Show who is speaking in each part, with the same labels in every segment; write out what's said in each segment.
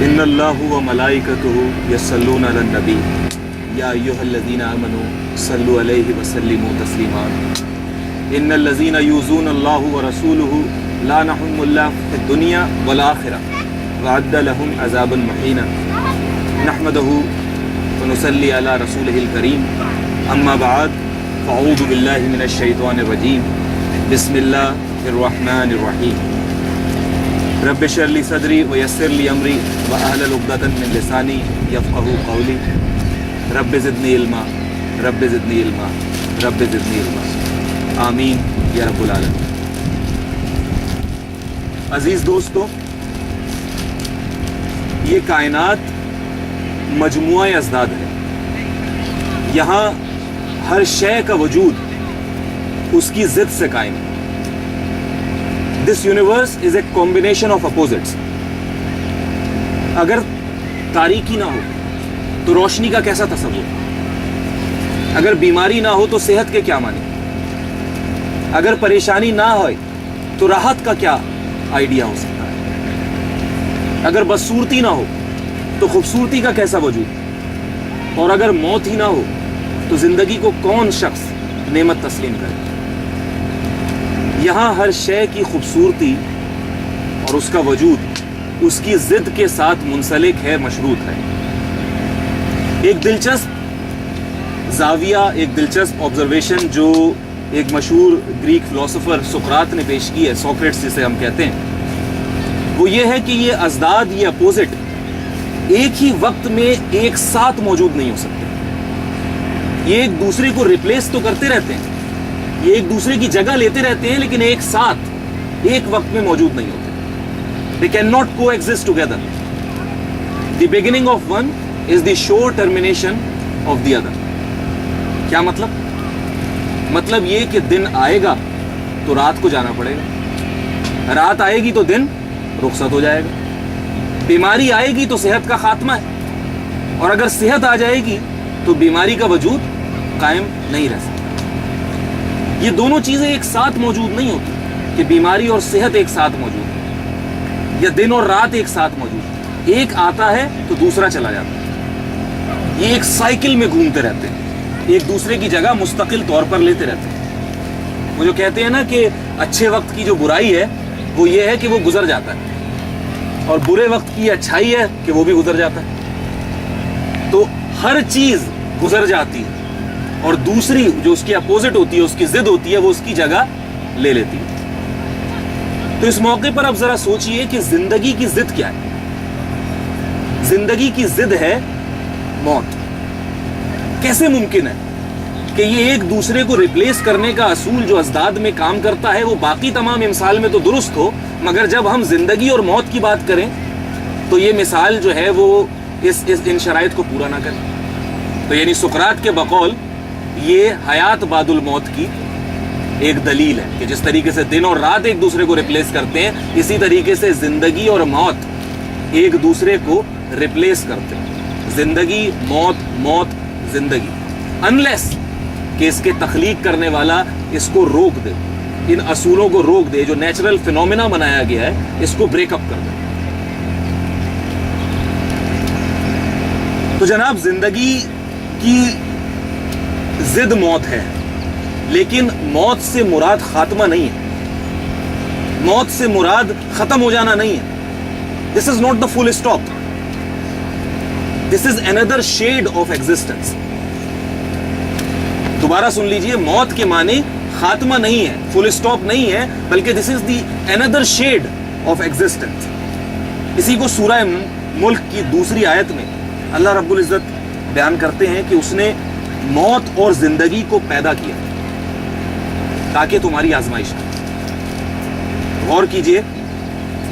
Speaker 1: ان اللہ و ملائکتہ یصلون علی النبی یا ایھا الذین آمنوا صلوا علیہ وسلموا تسلیما ان الذین یؤذون اللہ ورسولہ لعنهم اللہ فی الدنیا والآخرہ وأعد لهم عذابا مہینا نحمدہ ونصلی علی رسولہ الکریم اما بعد فاعوذ باللہ من الشیطان الرجیم بسم اللہ الرحمن الرحیم رب اشرح لی صدری ویسر لی امری واحلل عقدۃ من لسانی یفقہوا قولی رب زدنی علما رب زدنی علما رب زدنی علما آمین یا رب العالمین۔ عزیز دوستو، یہ کائنات مجموعہ ازداد ہے۔ یہاں ہر شے کا وجود اس کی ضد سے قائم ہے۔ This universe is a combination of opposites۔ اگر تاریکی نہ ہو تو روشنی کا کیسا تصور؟ اگر بیماری نہ ہو تو صحت کے کیا معنی؟ اگر پریشانی نہ ہوئے تو راحت کا کیا آئیڈیا ہو سکتا ہے؟ اگر بدصورتی نہ ہو تو خوبصورتی کا کیسا وجود؟ اور اگر موت ہی نہ ہو تو زندگی کو کون شخص نعمت تسلیم کرے؟ یہاں ہر شے کی خوبصورتی اور اس کا وجود اس کی ضد کے ساتھ منسلک ہے، مشروط ہے۔ ایک دلچسپ زاویہ، ایک دلچسپ آبزرویشن جو ایک مشہور گریک فلسفر سقراط نے پیش کی ہے، سوکریٹس جسے ہم کہتے ہیں، وہ یہ ہے کہ یہ ازداد، یہ اپوزٹ ایک ہی وقت میں ایک ساتھ موجود نہیں ہو سکتے۔ یہ ایک دوسرے کو ریپلیس تو کرتے رہتے ہیں، یہ ایک دوسرے کی جگہ لیتے رہتے ہیں، لیکن ایک ساتھ ایک وقت میں موجود نہیں ہوتے۔ They cannot coexist together. The beginning of one is the sure termination of the other۔ کیا مطلب؟ مطلب یہ کہ دن آئے گا تو رات کو جانا پڑے گا، رات آئے گی تو دن رخصت ہو جائے گا، بیماری آئے گی تو صحت کا خاتمہ ہے، اور اگر صحت آ جائے گی تو بیماری کا وجود قائم نہیں رہ سکتا۔ یہ دونوں چیزیں ایک ساتھ موجود نہیں ہوتی کہ بیماری اور صحت ایک ساتھ موجود ہے، یا دن اور رات ایک ساتھ موجود ہے۔ ایک آتا ہے تو دوسرا چلا جاتا ہے، یہ ایک سائیکل میں گھومتے رہتے ہیں، ایک دوسرے کی جگہ مستقل طور پر لیتے رہتے ہیں۔ وہ جو کہتے ہیں نا کہ اچھے وقت کی جو برائی ہے وہ یہ ہے کہ وہ گزر جاتا ہے، اور برے وقت کی اچھائی ہے کہ وہ بھی گزر جاتا ہے۔ تو ہر چیز گزر جاتی ہے اور دوسری جو اس کی اپوزٹ ہوتی ہے، اس کی ضد ہوتی ہے، وہ اس کی جگہ لے لیتی ہے۔ تو اس موقع پر اب ذرا سوچئے کہ زندگی کی ضد کیا ہے؟ زندگی کی ضد ہے موت۔ کیسے ممکن ہے کہ یہ ایک دوسرے کو ریپلیس کرنے کا اصول جو ازداد میں کام کرتا ہے وہ باقی تمام امثال میں تو درست ہو، مگر جب ہم زندگی اور موت کی بات کریں تو یہ مثال جو ہے وہ ان شرائط کو پورا نہ کرے؟ تو یعنی سقراط کے بقول یہ حیات بعد الموت کی ایک دلیل ہے کہ جس طریقے سے دن اور رات ایک دوسرے کو ریپلیس کرتے ہیں، اسی طریقے سے زندگی اور موت ایک دوسرے کو ریپلیس کرتے ہیں۔ زندگی، موت، موت، زندگی، انلیس کہ اس کے تخلیق کرنے والا اس کو روک دے، ان اصولوں کو روک دے، جو نیچرل فینومینا بنایا گیا ہے اس کو بریک اپ کر دے۔ تو جناب، زندگی کی ضد موت ہے، لیکن موت سے مراد خاتمہ نہیں ہے، موت سے مراد ختم ہو جانا نہیں ہے۔ This is not the full stop. This is another shade of existence۔ دوبارہ سن لیجئے، موت کے معنی خاتمہ نہیں ہے، فل سٹاپ نہیں ہے، بلکہ this is the another shade of existence۔ اسی کو سورہ ملک کی دوسری آیت میں اللہ رب العزت بیان کرتے ہیں کہ اس نے موت اور زندگی کو پیدا کیا تاکہ تمہاری آزمائش ہو۔ غور کیجئے،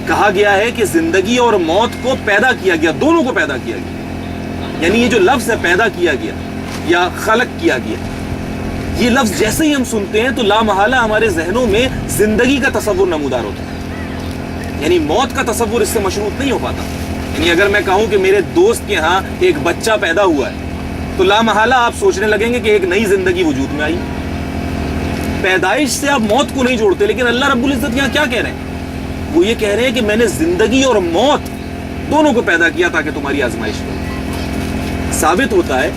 Speaker 1: کہا گیا ہے کہ زندگی اور موت کو پیدا کیا گیا، دونوں کو پیدا کیا گیا۔ یعنی یہ جو لفظ ہے پیدا کیا گیا یا خلق کیا گیا، یہ لفظ جیسے ہی ہم سنتے ہیں تو لا محالہ ہمارے ذہنوں میں زندگی کا تصور نمودار ہوتا ہے، یعنی موت کا تصور اس سے مشروط نہیں ہو پاتا۔ یعنی اگر میں کہوں کہ میرے دوست کے ہاں ایک بچہ پیدا ہوا ہے تو لا محالہ آپ سوچنے لگیں گے کہ ایک نئی زندگی وجود میں آئی۔ پیدائش سے آپ موت کو نہیں جوڑتے، لیکن اللہ رب العزت یہاں کیا کہہ رہے ہیں؟ وہ یہ کہہ رہے ہیں کہ میں نے زندگی اور موت دونوں کو پیدا کیا تاکہ تمہاری آزمائش ہو. ثابت ہوتا ہے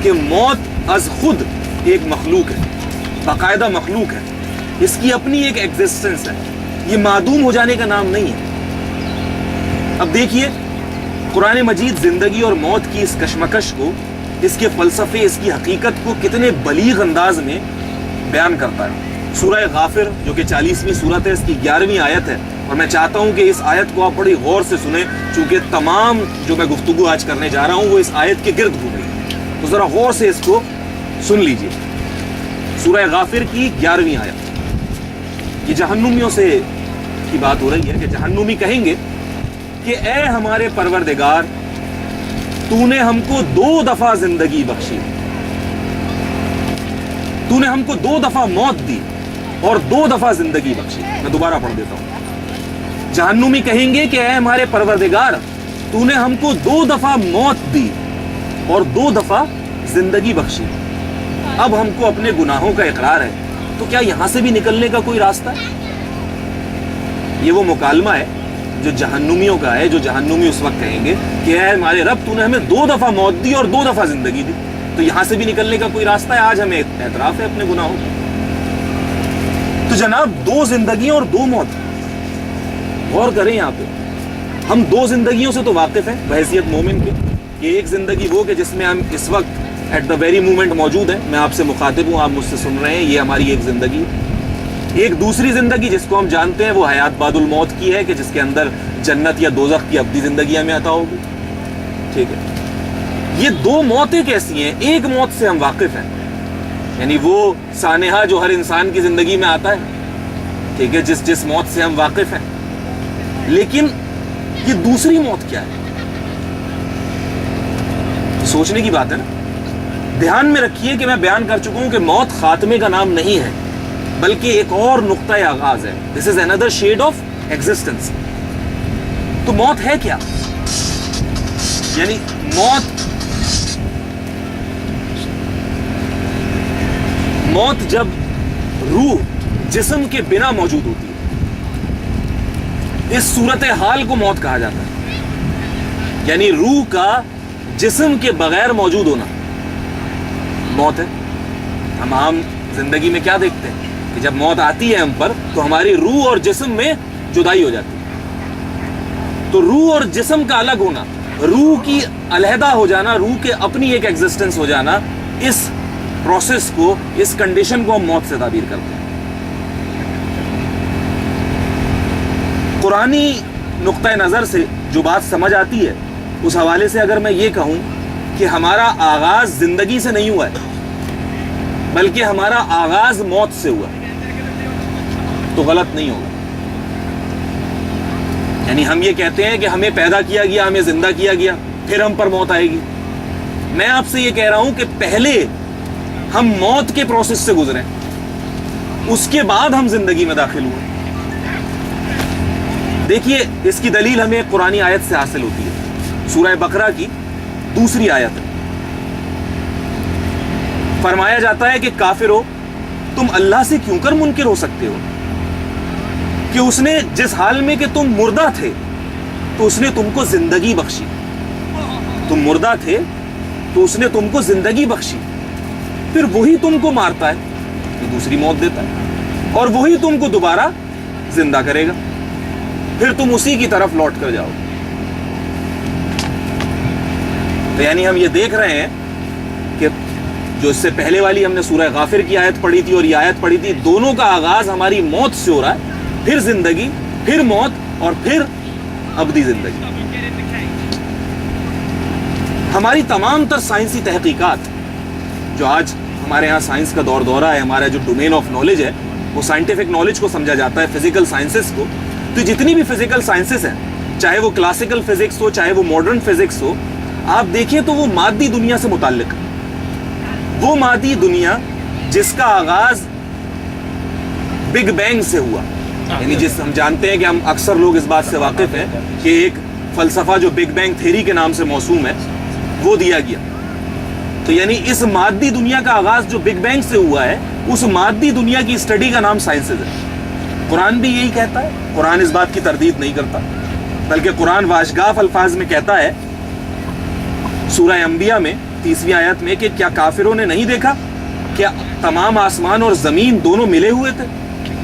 Speaker 1: کہ موت از خود ایک مخلوق ہے, باقاعدہ مخلوق ہے, اس کی اپنی ایک ایگزسٹنس ہے, یہ معدوم ہو جانے کا نام نہیں ہے. اب دیکھیے قرآن مجید زندگی اور موت کی اس کشمکش کو, اس کے فلسفے, اس کی حقیقت کو کتنے بلیغ انداز میں بیان کرتا ہے. سورہ غافر جو کہ 40ویں سورت ہے, اس کی 11ویں آیت ہے, اور میں چاہتا ہوں کہ اس آیت کو آپ بڑی غور سے سنیں, چونکہ تمام جو میں گفتگو آج کرنے جا رہا ہوں وہ اس آیت کے گرد گھوم رہی ہے, تو ذرا غور سے اس کو سن لیجئے. سورہ غافر کی 11ویں آیت, یہ جہنمیوں سے کی بات ہو رہی ہے کہ جہنمی کہیں گے کہ اے ہمارے پروردگار, تو نے ہم کو 2 دفعہ زندگی بخشی, تو نے ہم کو 2 دفعہ موت دی اور 2 دفعہ زندگی بخشی. میں دوبارہ پڑھ دیتا ہوں. جہنمی کہیں گے کہ اے ہمارے پروردگار, تو نے ہم کو 2 دفعہ موت دی اور 2 دفعہ زندگی بخشی. اب ہم کو اپنے گناہوں کا اقرار ہے, تو کیا یہاں سے بھی نکلنے کا کوئی راستہ ہے؟ یہ وہ مکالمہ ہے جو جہنمیوں کا ہے, جو جہنمی اس وقت کہیں گے کہ اے ہمارے رب, تو نے ہمیں 2 دفعہ موت دی اور 2 دفعہ زندگی دی, تو یہاں سے بھی نکلنے کا کوئی راستہ ہے؟ آج ہمیں اعتراف ہے اپنے گناہوں کا. تو جناب 2 زندگیاں اور 2 موت, غور کریں یہاں پہ. ہم 2 زندگیوں سے تو واقف ہیں بحیثیت مومن کے, کہ ایک زندگی وہ کہ جس میں ہم اس وقت ایٹ دا ویری مومنٹ موجود ہیں, میں آپ سے مخاطب ہوں, آپ مجھ سے سن رہے ہیں, یہ ہماری ایک زندگی ہے. ایک دوسری زندگی جس کو ہم جانتے ہیں وہ حیات بعد الموت کی ہے, کہ جس کے اندر جنت یا دوزخ کی ابدی زندگی ہمیں عطا ہوگی. ٹھیک ہے, یہ 2 موتیں کیسی ہیں؟ ایک موت سے ہم واقف ہیں, یعنی وہ سانحہ جو ہر انسان کی زندگی میں آتا ہے, ٹھیک ہے, جس موت سے ہم واقف ہیں. لیکن یہ دوسری موت کیا ہے؟ سوچنے کی بات ہے نا. دھیان میں رکھیے کہ میں بیان کر چکا ہوں کہ موت خاتمے کا نام نہیں ہے, بلکہ ایک اور نقطۂ آغاز ہے. دس از another shade of existence. تو موت ہے کیا؟ یعنی موت جب روح جسم کے بنا موجود ہوتی ہے, اس صورتحال کو موت کہا جاتا ہے. یعنی روح کا جسم کے بغیر موجود ہونا موت ہے. ہم عام زندگی میں کیا دیکھتے ہیں کہ جب موت آتی ہے ہم پر, تو ہماری روح اور جسم میں جدائی ہو جاتی ہے. تو روح اور جسم کا الگ ہونا, روح کی علیحدہ ہو جانا, روح کے اپنی ایک ایگزسٹنس ہو جانا, اس پروسیس کو, اس کنڈیشن کو ہم موت سے تعبیر کرتے ہیں. قرآنی نقطۂ نظر سے جو بات سمجھ آتی ہے, اس حوالے سے اگر میں یہ کہوں کہ ہمارا آغاز زندگی سے نہیں ہوا ہے, بلکہ ہمارا آغاز موت سے ہوا, تو غلط نہیں ہوگا. یعنی ہم یہ کہتے ہیں کہ ہمیں پیدا کیا گیا, ہمیں زندہ کیا گیا, پھر ہم پر موت آئے گی. میں آپ سے یہ کہہ رہا ہوں کہ پہلے ہم موت کے پروسیس سے گزرے, اس کے بعد ہم زندگی میں داخل ہوئے. دیکھیے اس کی دلیل ہمیں قرآنی آیت سے حاصل ہوتی ہے. سورہ بقرہ کی 2 آیت ہے. فرمایا جاتا ہے کہ کافرو, تم اللہ سے کیوں کر منکر ہو سکتے ہو کہ اس نے جس حال میں کہ تم مردہ تھے تو اس نے تم کو زندگی بخشی. تم مردہ تھے تو اس نے تم کو زندگی بخشی, پھر وہی تم کو مارتا ہے, دوسری موت دیتا ہے, اور وہی تم کو دوبارہ زندہ کرے گا, پھر تم اسی کی طرف لوٹ کر جاؤ. تو یعنی ہم یہ دیکھ رہے ہیں کہ جو اس سے پہلے والی ہم نے سورہ غافر کی آیت پڑھی تھی اور یہ آیت پڑھی تھی, دونوں کا آغاز ہماری موت سے ہو رہا ہے, پھر زندگی, پھر موت, اور پھر ابدی زندگی. ہماری تمام تر سائنسی تحقیقات, جو آج ہمارے ہاں سائنس کا دور دورہ ہے, ہمارا جو ڈومین آف نالج ہے وہ سائنٹیفک نالج کو سمجھا جاتا ہے, فزیکل سائنسز کو. تو جتنی بھی فزیکل سائنسز ہیں, چاہے وہ کلاسیکل فزکس ہو, چاہے وہ ماڈرن فزکس ہو, آپ دیکھیں تو وہ مادی دنیا سے متعلق ہے. وہ مادی دنیا جس کا آغاز بگ بینگ سے ہوا, یعنی جس ہم جانتے ہیں کہ ہم اکثر لوگ اس بات سے واقف ہیں کہ ایک فلسفہ جو بگ بینگ تھیوری کے نام سے موسوم ہے وہ دیا گیا. تو یعنی اس مادی دنیا کا آغاز جو بگ بینگ سے ہوا ہے, اس مادی دنیا کی اسٹڈی کا نام سائنسز ہے. قرآن بھی یہی کہتا ہے, قرآن اس بات کی تردید نہیں کرتا. بلکہ قرآن واشگاف الفاظ میں کہتا ہے سورہ انبیاء میں 30ویں آیت میں کہ کیا کافروں نے نہیں دیکھا کہ تمام آسمان اور زمین دونوں ملے ہوئے تھے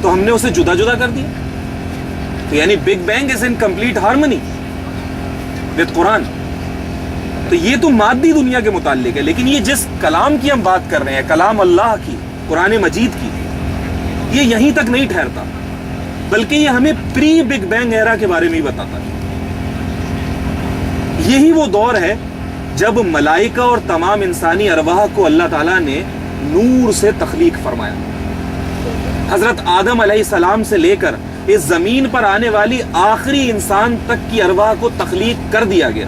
Speaker 1: تو ہم نے اسے جدا جدا کر دیا. تو یعنی big bang is in complete harmony with Quran. تو یہ تو مادی دنیا کے متعلق ہے، لیکن یہ جس کلام کی ہم بات کر رہے ہیں، کلام اللہ کی، قرآن مجید کی، یہ یہیں تک نہیں ٹھہرتا، بلکہ یہ ہمیں پری بگ بینگ ایرا کے بارے میں ہی بتاتا ہے. یہی وہ دور ہے جب ملائکہ اور تمام انسانی ارواح کو اللہ تعالیٰ نے نور سے تخلیق فرمایا. حضرت آدم علیہ السلام سے لے کر اس زمین پر آنے والی آخری انسان تک کی ارواح کو تخلیق کر دیا گیا.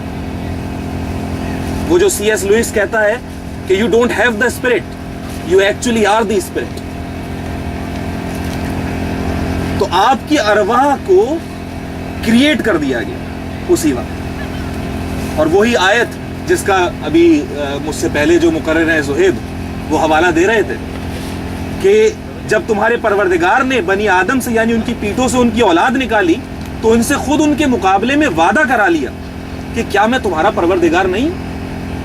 Speaker 1: وہ جو سی ایس لوئس کہتا ہے کہ you don't have the spirit, you actually are the spirit. تو آپ کی ارواح کو کریٹ کر دیا گیا اسی وقت. اور وہی آیت جس کا ابھی مجھ سے پہلے جو مقرر ہیں زہید وہ حوالہ دے رہے تھے کہ جب تمہارے پروردگار نے بنی آدم سے یعنی ان کی پیٹھوں سے ان کی اولاد نکالی تو ان سے خود ان کے مقابلے میں وعدہ کرا لیا کہ کیا میں تمہارا پروردگار نہیں.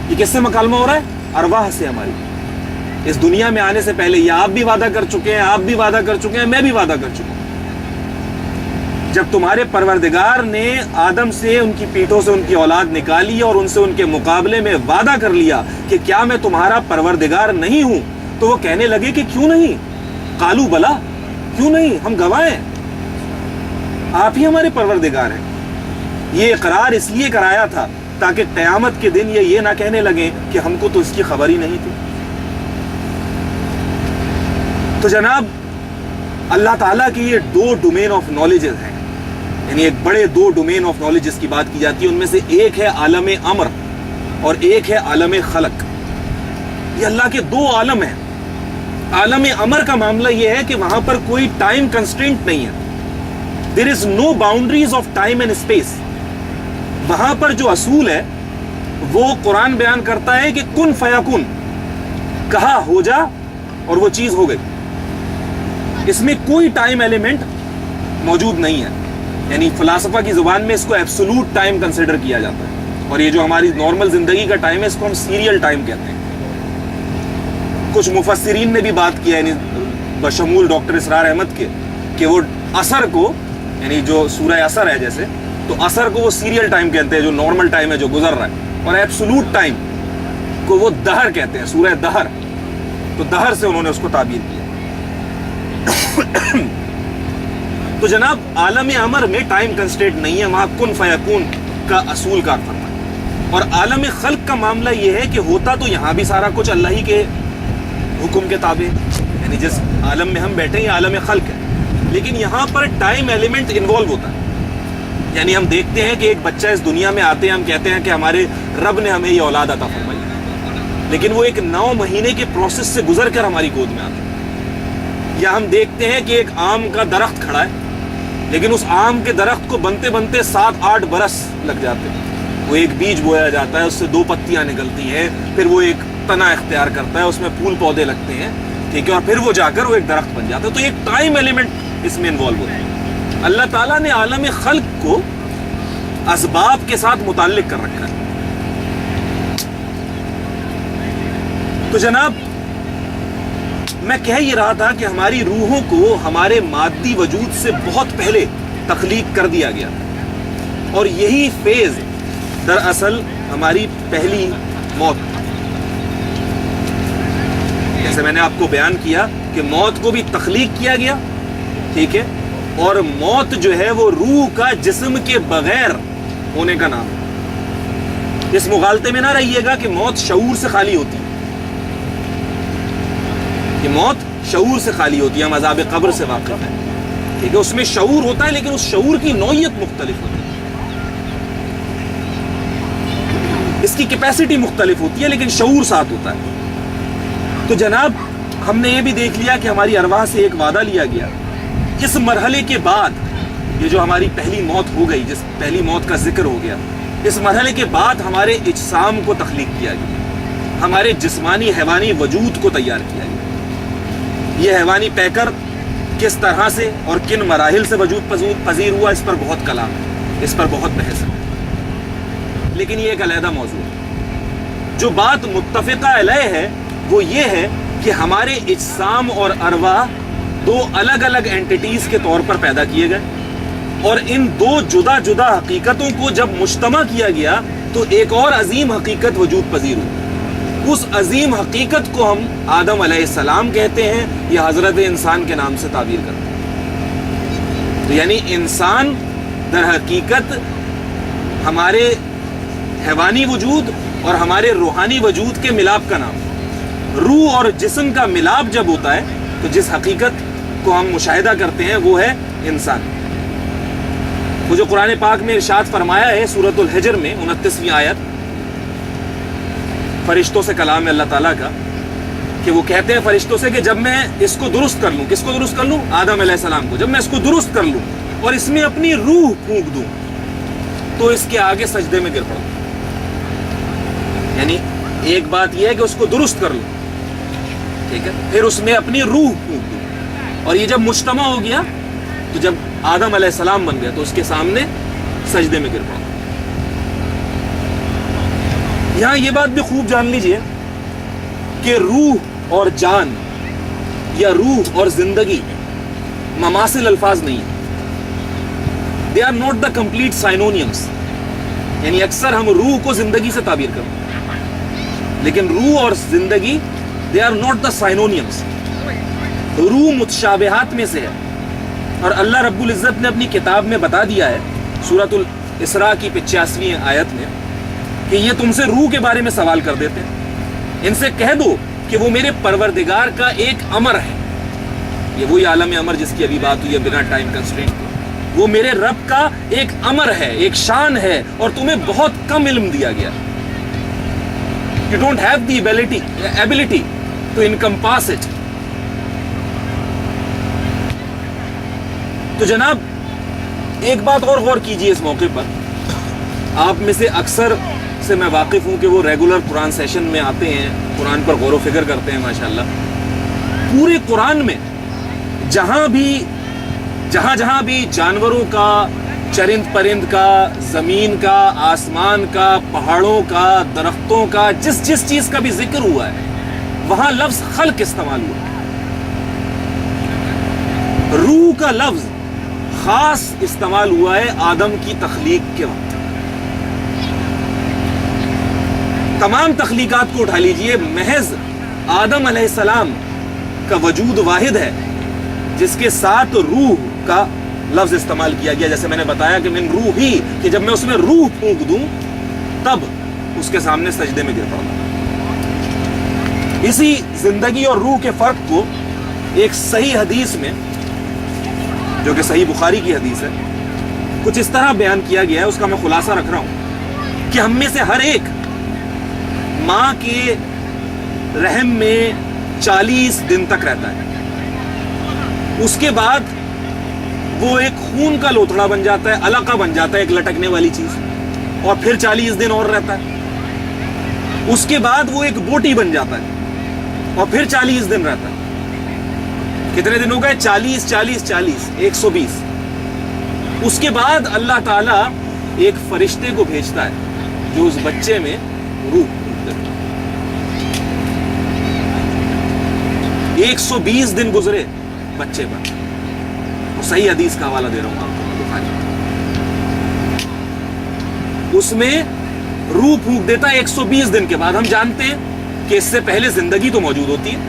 Speaker 1: یہ کس سے مکالمہ ہو رہا ہے؟ ارواح سے ہماری. اس دنیا میں آنے سے پہلے یہ آپ بھی وعدہ کر چکے ہیں، آپ بھی وعدہ کر چکے ہیں، میں بھی وعدہ کر چکا ہوں. جب تمہارے پروردگار نے آدم سے ان کی پیٹھوں سے ان کی اولاد نکالی اور ان سے ان کے مقابلے میں وعدہ کر لیا کہ کیا میں تمہارا پروردگار نہیں ہوں، تو وہ کہنے لگے کہ کیوں نہیں؟ قالو بلا، کیوں نہیں، ہم گواہ ہیں، آپ ہی ہمارے پروردگار ہیں. یہ اقرار اس لیے کرایا تھا تاکہ قیامت کے دن یہ نہ کہنے لگیں کہ ہم کو تو اس کی خبر ہی نہیں تھی. تو جناب اللہ تعالیٰ کی یہ دو ڈومین آف نالجز ہیں، یعنی ایک بڑے دو ڈومین آف نالج جس کی بات کی جاتی ہے، ان میں سے ایک ہے عالم امر اور ایک ہے عالم خلق. یہ اللہ کے دو عالم ہیں. عالم امر کا معاملہ یہ ہے کہ وہاں پر کوئی ٹائم کنسٹرینٹ نہیں ہے. There is no boundaries of time and space. وہاں پر جو اصول ہے وہ قرآن بیان کرتا ہے کہ کن فیکن، کہا ہو جا اور وہ چیز ہو گئی. اس میں کوئی ٹائم ایلیمنٹ موجود نہیں ہے. یعنی فلاسفہ کی زبان میں اس کو ایبسولوٹ ٹائم کنسیڈر کیا جاتا ہے، اور یہ جو ہماری نارمل زندگی کا ٹائم ہے اس کو ہم سیریل ٹائم کہتے ہیں. کچھ مفسرین نے بھی بات کیا، یعنی بشمول ڈاکٹر اسرار احمد کے، کہ وہ عصر کو، یعنی جو سورہ عصر ہے جیسے، تو عصر کو وہ سیریل ٹائم کہتے ہیں، جو نارمل ٹائم ہے جو گزر رہا ہے، اور ایبسولوٹ ٹائم کو وہ دہر کہتے ہیں، سورہ دہر. تو دہر سے انہوں نے اس کو تعبیر کیا. تو جناب عالم امر میں ٹائم کنسٹرینٹ نہیں ہے، وہاں کن فیکون کا اصول کار فرما ہے. اور عالم خلق کا معاملہ یہ ہے کہ ہوتا تو یہاں بھی سارا کچھ اللہ ہی کے حکم کے تابع، یعنی جس عالم میں ہم بیٹھے ہیں یہ عالم خلق ہے، لیکن یہاں پر ٹائم ایلیمنٹ انوالو ہوتا ہے. یعنی ہم دیکھتے ہیں کہ ایک بچہ اس دنیا میں آتے ہیں، ہم کہتے ہیں کہ ہمارے رب نے ہمیں یہ اولاد عطا فرمائی، لیکن وہ ایک 9 مہینے کے پروسیس سے گزر کر ہماری گود میں آتا ہے. یا ہم دیکھتے ہیں کہ ایک آم کا درخت کھڑا ہے، لیکن اس آم کے درخت کو بنتے بنتے 7-8 برس لگ جاتے ہیں. وہ ایک بیج بویا جاتا ہے، اس سے 2 پتیاں نکلتی ہیں، پھر وہ ایک تنا اختیار کرتا ہے، اس میں پھول پودے لگتے ہیں، ٹھیک ہے، اور پھر وہ جا کر وہ ایک درخت بن جاتا ہے. تو ایک ٹائم ایلیمنٹ اس میں انوالو ہوتا ہے. اللہ تعالیٰ نے عالم خلق کو اسباب کے ساتھ متعلق کر رکھا ہے. تو جناب میں کہہ یہ رہا تھا کہ ہماری روحوں کو ہمارے مادی وجود سے بہت پہلے تخلیق کر دیا گیا، اور یہی فیز دراصل ہماری پہلی موت. جیسے میں نے آپ کو بیان کیا کہ موت کو بھی تخلیق کیا گیا، ٹھیک ہے، اور موت جو ہے وہ روح کا جسم کے بغیر ہونے کا نام ہے. اس مغالطے میں نہ رہیے گا کہ موت شعور سے خالی ہوتی ہے. کہ موت شعور سے خالی ہوتی ہے، ہم عذاب قبر سے واقف ہیں، ٹھیک ہے، اس میں شعور ہوتا ہے، لیکن اس شعور کی نوعیت مختلف ہوتی ہے، اس کی کیپیسٹی مختلف ہوتی ہے، لیکن شعور ساتھ ہوتا ہے. تو جناب ہم نے یہ بھی دیکھ لیا کہ ہماری ارواح سے ایک وعدہ لیا گیا. اس مرحلے کے بعد یہ جو ہماری پہلی موت ہو گئی، جس پہلی موت کا ذکر ہو گیا، اس مرحلے کے بعد ہمارے اجسام کو تخلیق کیا گیا، ہمارے جسمانی حیوانی وجود کو تیار کیا گیا. یہ حیوانی پیکر کس طرح سے اور کن مراحل سے وجود پذیر ہوا، اس پر بہت کلام ہے. اس پر بہت بحث ہے، لیکن یہ ایک علیحدہ موضوع ہے۔ جو بات متفقہ علیہ ہے وہ یہ ہے کہ ہمارے اجسام اور ارواح دو الگ الگ اینٹیٹیز کے طور پر پیدا کیے گئے، اور ان دو جدا جدا حقیقتوں کو جب مجتمع کیا گیا تو ایک اور عظیم حقیقت وجود پذیر ہوئی۔ اس عظیم حقیقت کو ہم آدم علیہ السلام کہتے ہیں یا حضرت انسان کے نام سے تعبیر کرتے ہیں۔ تو یعنی انسان در حقیقت ہمارے حیوانی وجود اور ہمارے روحانی وجود کے ملاپ کا نام ہے۔ روح اور جسم کا ملاپ جب ہوتا ہے تو جس حقیقت کو ہم مشاہدہ کرتے ہیں وہ ہے انسان۔ وہ جو قرآن پاک میں ارشاد فرمایا ہے سورۃ الحجر میں 29ویں آیت، فرشتوں سے کلام ہے اللہ تعالیٰ کا، کہ وہ کہتے ہیں فرشتوں سے کہ جب میں اس کو درست کر لوں، کس کو درست کر لوں؟ آدم علیہ السلام کو۔ جب میں اس کو درست کر لوں اور اس میں اپنی روح پھونک دوں تو اس کے آگے سجدے میں گر پڑوں۔ یعنی ایک بات یہ ہے کہ اس کو درست کر لوں، ٹھیک ہے، پھر اس میں اپنی روح پھونک دوں، اور یہ جب مجتمع ہو گیا تو جب آدم علیہ السلام بن گیا تو اس کے سامنے سجدے میں گر پڑا۔ یہاں یہ بات بھی خوب جان لیجئے کہ روح اور جان یا روح اور زندگی مماثل الفاظ نہیں ہیں۔ they are not the complete synonyms۔ یعنی اکثر ہم روح کو زندگی سے تعبیر کرتے ہیں، لیکن روح اور زندگی they are not the synonyms۔ روح متشابہات میں سے ہے، اور اللہ رب العزت نے اپنی کتاب میں بتا دیا ہے سورۃ الاسراء کی 85ویں آیت میں کہ یہ تم سے روح کے بارے میں سوال کر دیتے ہیں، ان سے کہہ دو کہ وہ میرے پروردگار کا ایک امر ہے۔ یہ وہی عالم امر جس کی ابھی بات ہوئی ہے بنا ٹائم کنسٹرینٹ۔ وہ میرے رب کا ایک امر ہے، ایک شان ہے، اور تمہیں بہت کم علم دیا گیا۔ You don't have the ability to encompass it۔ تو جناب ایک بات اور غور کیجئے اس موقع پر، آپ میں سے اکثر سے میں واقف ہوں کہ وہ ریگولر قرآن سیشن میں آتے ہیں، قرآن پر غور و فکر کرتے ہیں ماشاءاللہ۔ پورے قرآن میں جہاں جہاں بھی جانوروں کا، چرند پرند کا، زمین کا، آسمان کا، پہاڑوں کا، درختوں کا، جس چیز کا بھی ذکر ہوا ہے وہاں لفظ خلق استعمال ہوا۔ روح کا لفظ خاص استعمال ہوا ہے آدم کی تخلیق کے وقت۔ تمام تخلیقات کو اٹھا لیجئے، محض آدم علیہ السلام کا وجود واحد ہے جس کے ساتھ روح کا لفظ استعمال کیا گیا، جیسے میں نے بتایا کہ من روح ہی، کہ جب میں اس میں روح پھونک دوں تب اس کے سامنے سجدے میں گر پڑوں۔ اسی زندگی اور روح کے فرق کو ایک صحیح حدیث میں، جو کہ صحیح بخاری کی حدیث ہے، کچھ اس طرح بیان کیا گیا ہے، اس کا میں خلاصہ رکھ رہا ہوں کہ ہم میں سے ہر ایک ماں کے رحم میں 40 دن تک رہتا ہے۔ اس کے بعد وہ ایک خون کا لوتھڑا بن جاتا ہے، علقہ بن جاتا ہے، ایک لٹکنے والی چیز، اور پھر 40 دن اور رہتا ہے۔ اس کے بعد وہ ایک بوٹی بن جاتا ہے اور پھر 40 دن رہتا ہے۔ کتنے دن ہو گئے؟ 40 40 40 120۔ اس کے بعد اللہ تعالیٰ ایک فرشتے کو بھیجتا ہے جو اس بچے میں روح دیتا ہے۔ 120 دن گزرے بچے پر، صحیح حدیث کا حوالہ دے رہا ہوں آپ کو بخاری، اس میں روح پھونک دیتا ہے 120 دن کے بعد۔ ہم جانتے ہیں کہ اس سے پہلے زندگی تو موجود ہوتی ہے۔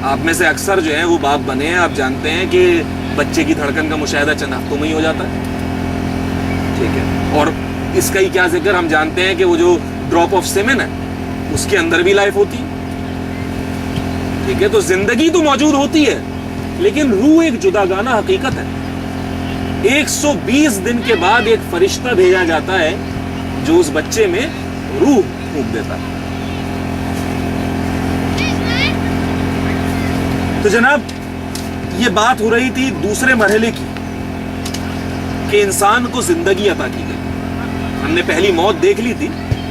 Speaker 1: آپ میں سے اکثر جو ہیں وہ باپ بنے ہیں، آپ جانتے ہیں کہ بچے کی دھڑکن کا مشاہدہ چند ہفتوں میں ہی ہو جاتا ہے، ٹھیک ہے، اور اس کا ہی کیا ذکر، ہم جانتے ہیں کہ وہ جو ڈراپ آف سیمن ہے اس کے اندر بھی لائف ہوتی ہے، ٹھیک ہے۔ تو زندگی تو موجود ہوتی ہے لیکن روح ایک جداگانہ حقیقت ہے۔ 120 دن کے بعد ایک فرشتہ بھیجا جاتا ہے جو اس بچے میں روح پھونک دیتا ہے۔ تو جناب یہ بات ہو رہی تھی دوسرے مرحلے کی کہ انسان کو زندگی عطا کی گئی۔ ہم نے پہلی موت دیکھ لی تھی،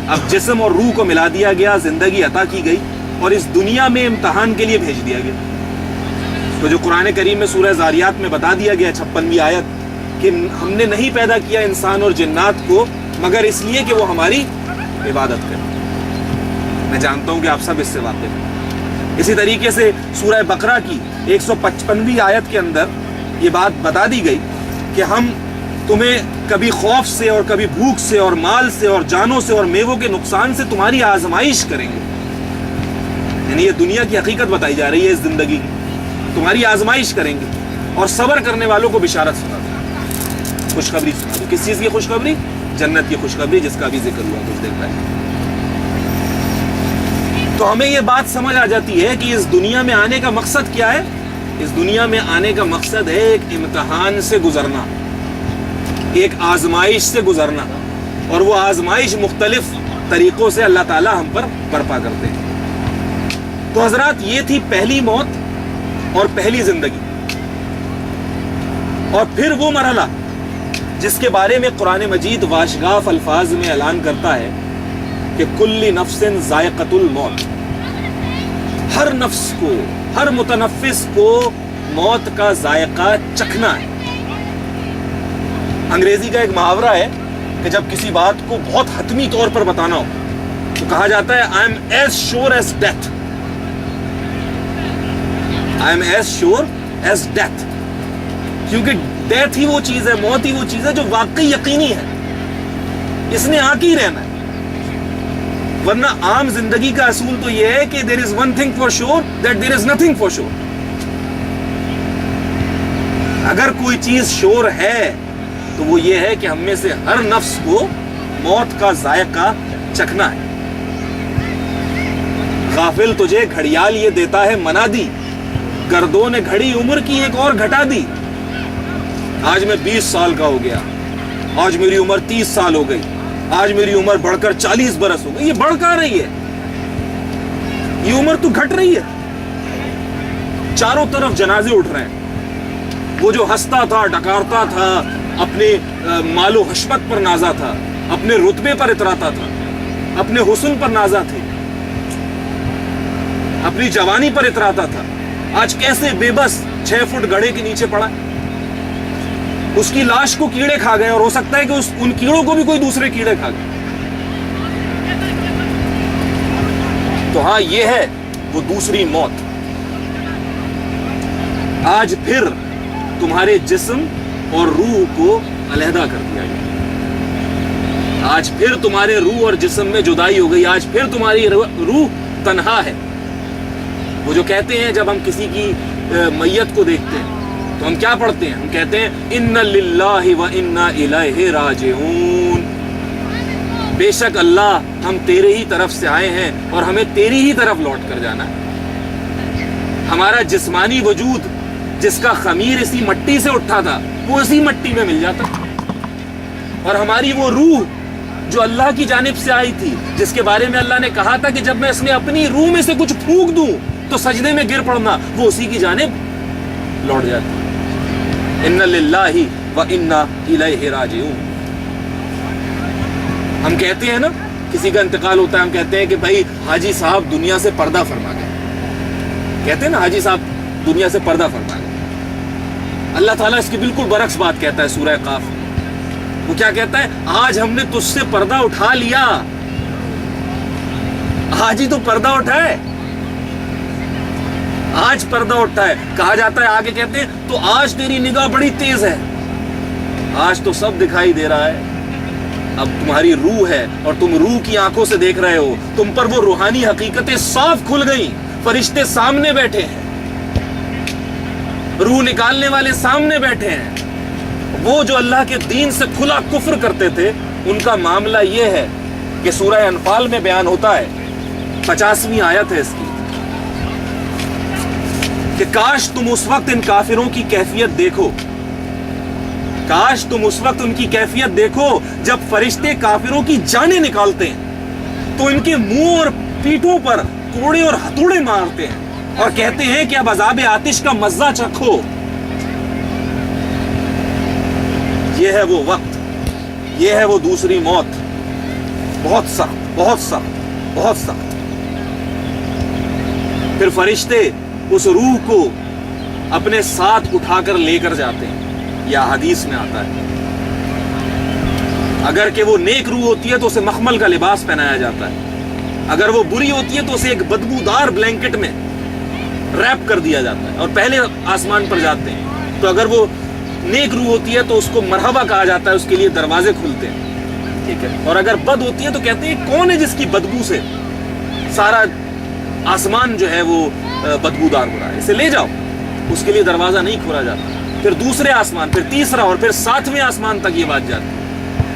Speaker 1: اب جسم اور روح کو ملا دیا گیا، زندگی عطا کی گئی اور اس دنیا میں امتحان کے لیے بھیج دیا گیا۔ تو جو قرآن کریم میں سورہ زاریات میں بتا دیا گیا 56ویں آیت کہ ہم نے نہیں پیدا کیا انسان اور جنات کو مگر اس لیے کہ وہ ہماری عبادت کریں۔ میں جانتا ہوں کہ آپ سب اس سے واقف ہیں۔ اسی طریقے سے سورہ بقرہ کی 155ویں آیت کے اندر یہ بات بتا دی گئی کہ ہم تمہیں کبھی خوف سے اور کبھی بھوک سے اور مال سے اور جانوں سے اور میووں کے نقصان سے تمہاری آزمائش کریں گے۔ یعنی یہ دنیا کی حقیقت بتائی جا رہی ہے، اس زندگی کی تمہاری آزمائش کریں گے، اور صبر کرنے والوں کو بشارت سنا دو، خوشخبری سنا دو۔ کس چیز کی خوشخبری؟ جنت کی خوشخبری، جس کا بھی ذکر ہوا کچھ دیر پہلے۔ تو ہمیں یہ بات سمجھ آ جاتی ہے کہ اس دنیا میں آنے کا مقصد کیا ہے۔ اس دنیا میں آنے کا مقصد ہے ایک امتحان سے گزرنا، ایک آزمائش سے گزرنا، اور وہ آزمائش مختلف طریقوں سے اللہ تعالی ہم پر برپا کرتے ہیں۔ تو حضرات، یہ تھی پہلی موت اور پہلی زندگی، اور پھر وہ مرحلہ جس کے بارے میں قرآن مجید واشگاف الفاظ میں اعلان کرتا ہے کہ کل نفس ذائقۃ الموت، ہر نفس کو، ہر متنفس کو موت کا ذائقہ چکھنا ہے۔ انگریزی کا ایک محاورہ ہے کہ جب کسی بات کو بہت حتمی طور پر بتانا ہو تو کہا جاتا ہے I am as sure as death, I am as sure as death, کیونکہ ڈیتھ ہی وہ چیز ہے، موت ہی وہ چیز ہے جو واقعی یقینی ہے، اس نے آ کے ہی رہنا ہے۔ ورنہ عام زندگی کا اصول تو یہ ہے کہ there is one thing for sure that there is nothing for sure۔ اگر کوئی چیز شور ہے تو وہ یہ ہے کہ ہم میں سے ہر نفس کو موت کا ذائقہ چکھنا ہے۔ غافل تجھے گھڑیال یہ دیتا ہے منادی، گردوں نے گھڑی عمر کی ایک اور گھٹا دی۔ آج میں 20 سال کا ہو گیا، آج میری عمر 30 سال ہو گئی، آج میری عمر بڑھ کر 40 برس ہو گئی۔ یہ بڑھ کہاں رہی ہے؟ یہ عمر تو گھٹ رہی ہے۔ چاروں طرف جنازے اٹھ رہے ہیں۔ وہ جو ہنستا تھا، ڈکارتا تھا، اپنے مال و حشمت پر نازا تھا، اپنے رتبے پر اتراتا تھا، اپنے حسن پر نازا تھے، اپنی جوانی پر اتراتا تھا، آج کیسے بے بس 6 فٹ گڑھے کے نیچے پڑا۔ اس کی لاش کو کیڑے کھا گئے، اور ہو سکتا ہے کہ ان کیڑوں کو بھی کوئی دوسرے کیڑے کھا گئے۔ تو ہاں، یہ ہے وہ دوسری موت۔ آج پھر تمہارے جسم اور روح کو علیحدہ کر دیا گیا۔ آج پھر تمہارے روح اور جسم میں جدائی ہو گئی۔ آج پھر تمہاری روح تنہا ہے۔ وہ جو کہتے ہیں جب ہم کسی کی میت کو دیکھتے ہیں تو ہم کیا پڑھتے ہیں؟ ہم کہتے ہیں ان للہ و انا الیہ راجعون، بے شک اللہ، ہم تیرے ہی طرف سے آئے ہیں اور ہمیں تیری ہی طرف لوٹ کر جانا ہے۔ ہمارا جسمانی وجود جس کا خمیر اسی مٹی سے اٹھا تھا وہ اسی مٹی میں مل جاتا، اور ہماری وہ روح جو اللہ کی جانب سے آئی تھی، جس کے بارے میں اللہ نے کہا تھا کہ جب میں اس میں اپنی روح میں سے کچھ پھونک دوں تو سجدے میں گر پڑنا، وہ اسی کی جانب لوٹ جاتی۔ ان للہ و انا الیہ راجعون۔ ہم کہتے ہیں نا، کسی کا انتقال ہوتا ہے، ہم کہتے ہیں کہ بھائی حاجی صاحب دنیا سے پردہ فرما گئے، کہتے ہیں نا حاجی صاحب دنیا سے پردہ فرما گئے۔ اللہ تعالیٰ اس کی بالکل برعکس بات کہتا ہے سورہ قاف۔ وہ کیا کہتا ہے؟ آج ہم نے تجھ سے پردہ اٹھا لیا۔ آج ہی تو پردہ اٹھائے، آج پردہ اٹھا ہے۔ کہا جاتا ہے، آگے کہتے ہیں، تو آج تیری نگاہ بڑی تیز ہے، آج تو سب دکھائی دے رہا ہے۔ اب تمہاری روح ہے اور تم روح کی آنکھوں سے دیکھ رہے ہو، تم پر وہ روحانی حقیقتیں صاف کھل گئی، فرشتے سامنے بیٹھے ہیں، روح نکالنے والے سامنے بیٹھے ہیں۔ وہ جو اللہ کے دین سے کھلا کفر کرتے تھے، ان کا معاملہ یہ ہے کہ سورہ انفال میں بیان ہوتا ہے، 50ویں آیت ہے اس کی، کہ کاش تم اس وقت ان کافروں کی کیفیت دیکھو، کاش تم اس وقت ان کی کیفیت دیکھو جب فرشتے کافروں کی جانیں نکالتے ہیں تو ان کے منہ اور پیٹھوں پر کوڑے اور ہتھوڑے مارتے ہیں اور کہتے ہیں کہ اب عذاب آتش کا مزہ چکھو۔ یہ ہے وہ وقت، یہ ہے وہ دوسری موت، بہت سخت، بہت سخت، بہت سخت۔ پھر فرشتے اس روح کو اپنے ساتھ اٹھا کر لے کر جاتے ہیں یا حدیث میں آتا ہے اگر کہ وہ نیک روح ہوتی ہے تو اسے مخمل کا لباس پہنایا جاتا ہے، اگر وہ بری ہوتی ہے تو اسے ایک بدبودار بلینکٹ میں ریپ کر دیا جاتا ہے اور پہلے آسمان پر جاتے ہیں۔ تو اگر وہ نیک روح ہوتی ہے تو اس کو مرحبا کہا جاتا ہے، اس کے لیے دروازے کھلتے ہیں، ٹھیک ہے، اور اگر بد ہوتی ہے تو کہتے ہیں کون ہے جس کی بدبو سے سارا آسمان جو ہے وہ بدبودار ہو رہا ہے، اسے لے جاؤ، اس کے لیے دروازہ نہیں کھولا جاتا۔ پھر دوسرے آسمان، پھر تیسرا، اور پھر 7ویں آسمان تک یہ بات جاتی ہے۔